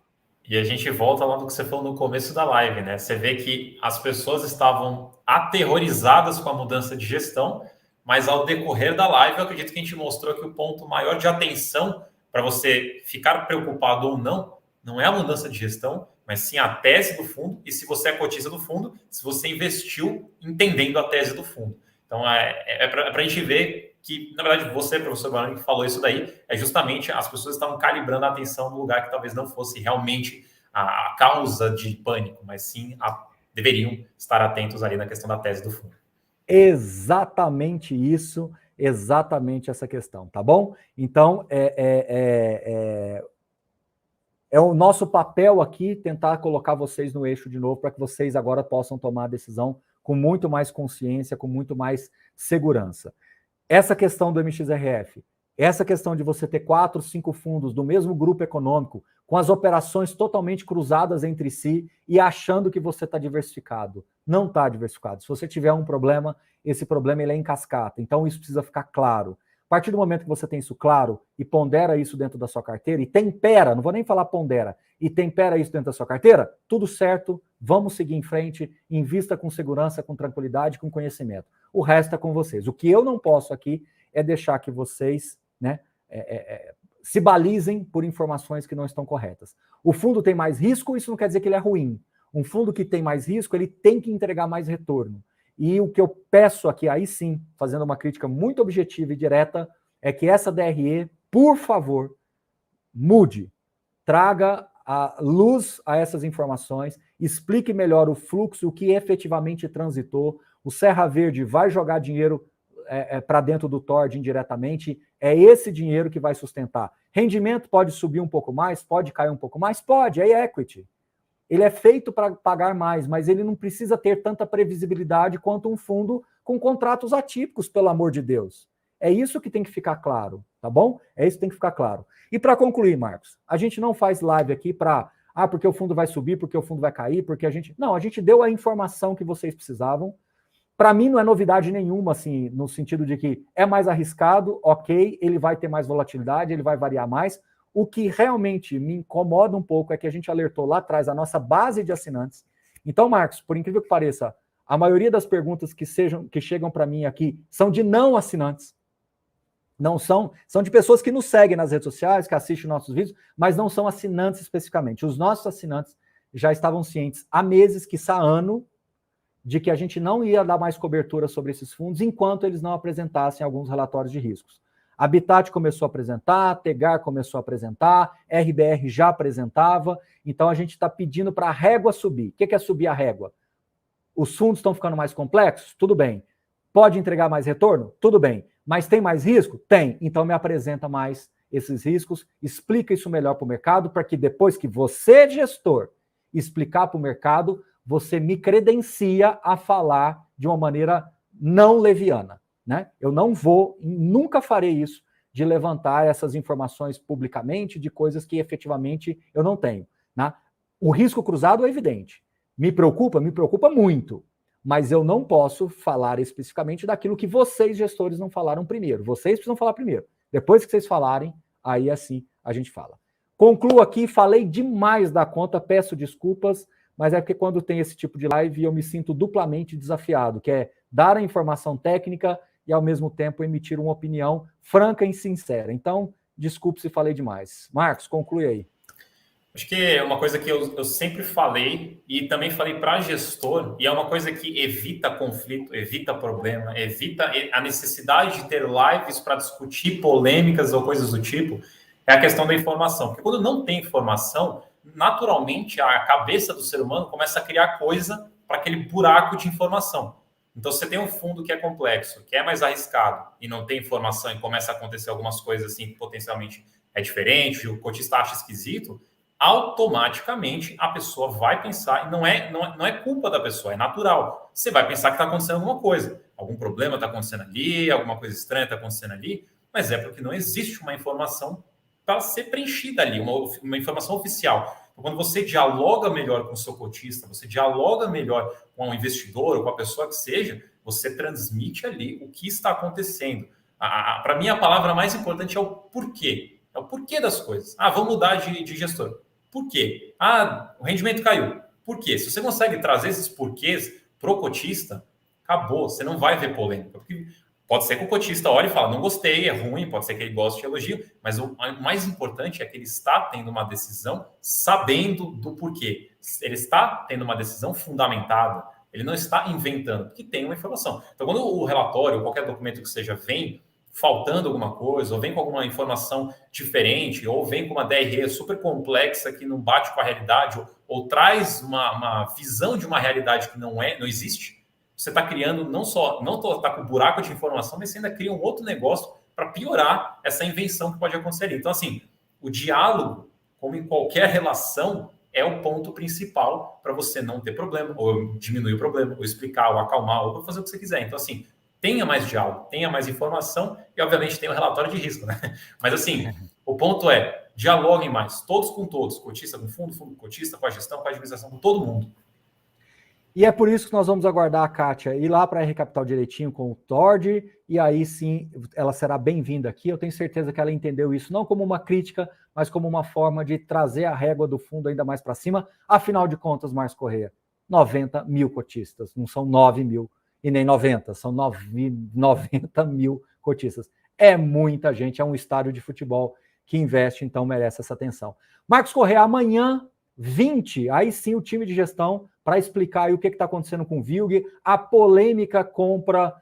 E a gente volta lá no que você falou no começo da live, né? Você vê que as pessoas estavam aterrorizadas com a mudança de gestão, mas ao decorrer da live, eu acredito que a gente mostrou que o ponto maior de atenção para você ficar preocupado ou não, não é a mudança de gestão, mas sim a tese do fundo, e se você é cotista do fundo, se você investiu entendendo a tese do fundo. Então, para a gente ver que, na verdade, você, professor Baroni, que falou isso daí, é justamente as pessoas estavam calibrando a atenção no lugar que talvez não fosse realmente a causa de pânico, mas sim deveriam estar atentos ali na questão da tese do fundo. Exatamente isso, exatamente essa questão, tá bom? Então, é o nosso papel aqui tentar colocar vocês no eixo de novo para que vocês agora possam tomar a decisão com muito mais consciência, com muito mais segurança. Essa questão do MXRF, essa questão de você ter 4, 5 fundos do mesmo grupo econômico, com as operações totalmente cruzadas entre si e achando que você está diversificado. Não está diversificado. Se você tiver um problema, esse problema ele é em cascata. Então isso precisa ficar claro. A partir do momento que você tem isso claro e pondera isso dentro da sua carteira e tempera, não vou nem falar pondera, e tempera isso dentro da sua carteira, tudo certo, vamos seguir em frente, invista com segurança, com tranquilidade, com conhecimento. O resto é com vocês. O que eu não posso aqui é deixar que vocês, né, se balizem por informações que não estão corretas. O fundo tem mais risco, isso não quer dizer que ele é ruim. Um fundo que tem mais risco, ele tem que entregar mais retorno. E o que eu peço aqui, aí sim, fazendo uma crítica muito objetiva e direta, é que essa DRE, por favor, mude, traga a luz a essas informações, explique melhor o fluxo, o que efetivamente transitou. O Serra Verde vai jogar dinheiro para dentro do Tord indiretamente, é esse dinheiro que vai sustentar. Rendimento pode subir um pouco mais, pode cair um pouco mais, pode, é equity. Ele é feito para pagar mais, mas ele não precisa ter tanta previsibilidade quanto um fundo com contratos atípicos, pelo amor de Deus. É isso que tem que ficar claro, tá bom? É isso que tem que ficar claro. E para concluir, Marcos, a gente não faz live aqui para, porque o fundo vai subir, porque o fundo vai cair, porque a gente... Não, a gente deu a informação que vocês precisavam. Para mim não é novidade nenhuma, assim, no sentido de que é mais arriscado, ok, ele vai ter mais volatilidade, ele vai variar mais. O que realmente me incomoda um pouco é que a gente alertou lá atrás a nossa base de assinantes. Então, Marcos, por incrível que pareça, a maioria das perguntas que chegam para mim aqui são de não assinantes. Não são de pessoas que nos seguem nas redes sociais, que assistem nossos vídeos, mas não são assinantes especificamente. Os nossos assinantes já estavam cientes há meses, quiçá ano, de que a gente não ia dar mais cobertura sobre esses fundos enquanto eles não apresentassem alguns relatórios de riscos. Habitat começou a apresentar, Tegar começou a apresentar, RBR já apresentava, então a gente está pedindo para a régua subir. O que é subir a régua? Os fundos estão ficando mais complexos? Tudo bem. Pode entregar mais retorno? Tudo bem. Mas tem mais risco? Tem. Então me apresenta mais esses riscos, explica isso melhor para o mercado, para que depois que você, gestor, explicar para o mercado, você me credencia a falar de uma maneira não leviana. Né? Eu não vou, nunca farei isso, de levantar essas informações publicamente de coisas que efetivamente eu não tenho. Né? O risco cruzado é evidente. Me preocupa muito. Mas eu não posso falar especificamente daquilo que vocês, gestores, não falaram primeiro. Vocês precisam falar primeiro. Depois que vocês falarem, aí assim a gente fala. Concluo aqui, falei demais da conta, peço desculpas, mas é porque quando tem esse tipo de live eu me sinto duplamente desafiado, que é dar a informação técnica e, ao mesmo tempo, emitir uma opinião franca e sincera. Então, desculpe se falei demais. Marcos, conclui aí. Acho que é uma coisa que eu sempre falei e também falei para gestor, e é uma coisa que evita conflito, evita problema, evita a necessidade de ter lives para discutir polêmicas ou coisas do tipo, é a questão da informação. Porque quando não tem informação, naturalmente a cabeça do ser humano começa a criar coisa para aquele buraco de informação. Então, se você tem um fundo que é complexo, que é mais arriscado e não tem informação e começa a acontecer algumas coisas assim que potencialmente é diferente, o cotista acha esquisito, automaticamente a pessoa vai pensar, e não é culpa da pessoa, é natural. Você vai pensar que está acontecendo alguma coisa, algum problema está acontecendo ali, alguma coisa estranha está acontecendo ali, mas é porque não existe uma informação para ser preenchida ali, uma informação oficial. Então, quando você dialoga melhor com o seu cotista, você dialoga melhor com o investidor ou com a pessoa que seja, você transmite ali o que está acontecendo. Para mim, a palavra mais importante é o porquê. É o porquê das coisas. Vamos mudar de gestor. Por quê? O rendimento caiu. Por quê? Se você consegue trazer esses porquês pro cotista, acabou. Você não vai ver polêmica. Porque pode ser que o cotista olhe e fale, não gostei, é ruim, pode ser que ele goste de elogio, mas o mais importante é que ele está tendo uma decisão sabendo do porquê. Ele está tendo uma decisão fundamentada. Ele não está inventando, porque tem uma informação. Então, quando o relatório, ou qualquer documento que seja, vem faltando alguma coisa, ou vem com alguma informação diferente, ou vem com uma DRE super complexa que não bate com a realidade, ou traz uma visão de uma realidade que não existe, você está criando não está com buraco de informação, mas você ainda cria um outro negócio para piorar essa invenção que pode acontecer. Então, assim, o diálogo, como em qualquer relação, é o ponto principal para você não ter problema, ou diminuir o problema, ou explicar, ou acalmar, ou fazer o que você quiser. Então, assim, tenha mais diálogo, tenha mais informação e, obviamente, tenha um relatório de risco, né? Mas, assim, o ponto é, dialoguem mais, todos com todos, cotista com fundo, fundo com cotista, com a gestão, com a administração, com todo mundo. E é por isso que nós vamos aguardar a Kátia ir lá para a R Capital direitinho com o Tord, e aí sim ela será bem-vinda aqui. Eu tenho certeza que ela entendeu isso não como uma crítica, mas como uma forma de trazer a régua do fundo ainda mais para cima. Afinal de contas, Marcos Correia, 90 mil cotistas, não são 9 mil e nem 90, são 90 mil cotistas. É muita gente, é um estádio de futebol que investe, então merece essa atenção. Marcos Correia, amanhã, 20, aí sim o time de gestão para explicar aí o que está acontecendo com o VILG, a polêmica compra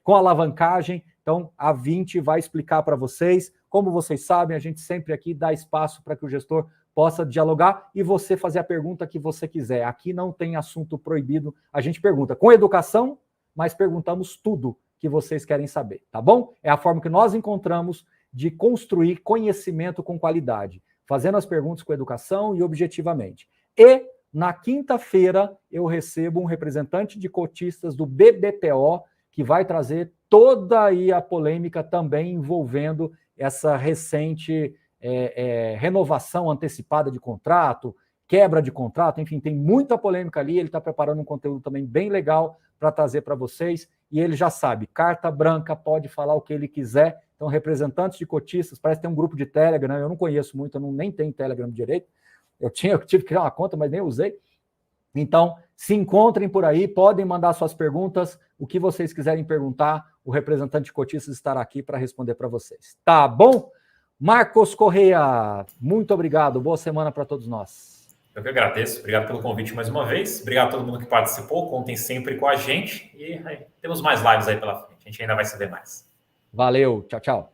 com alavancagem. Então, a 20 vai explicar para vocês. Como vocês sabem, a gente sempre aqui dá espaço para que o gestor possa dialogar e você fazer a pergunta que você quiser. Aqui não tem assunto proibido. A gente pergunta com educação, mas perguntamos tudo que vocês querem saber, tá bom? É a forma que nós encontramos de construir conhecimento com qualidade, fazendo as perguntas com educação e objetivamente. E na quinta-feira, eu recebo um representante de cotistas do BBPO, que vai trazer toda aí a polêmica também envolvendo essa recente renovação antecipada de contrato, quebra de contrato, enfim, tem muita polêmica ali. Ele está preparando um conteúdo também bem legal para trazer para vocês, e ele já sabe, carta branca, pode falar o que ele quiser. Então, representantes de cotistas, parece que tem um grupo de Telegram, eu não conheço muito, eu nem tenho Telegram direito. Eu tive que criar uma conta, mas nem usei. Então, se encontrem por aí, podem mandar suas perguntas, o que vocês quiserem perguntar, o representante de cotistas estará aqui para responder para vocês. Tá bom? Marcos Correia, muito obrigado, boa semana para todos nós. Eu que agradeço, obrigado pelo convite mais uma vez, obrigado a todo mundo que participou, contem sempre com a gente e temos mais lives aí pela frente, a gente ainda vai saber mais. Valeu, tchau, tchau.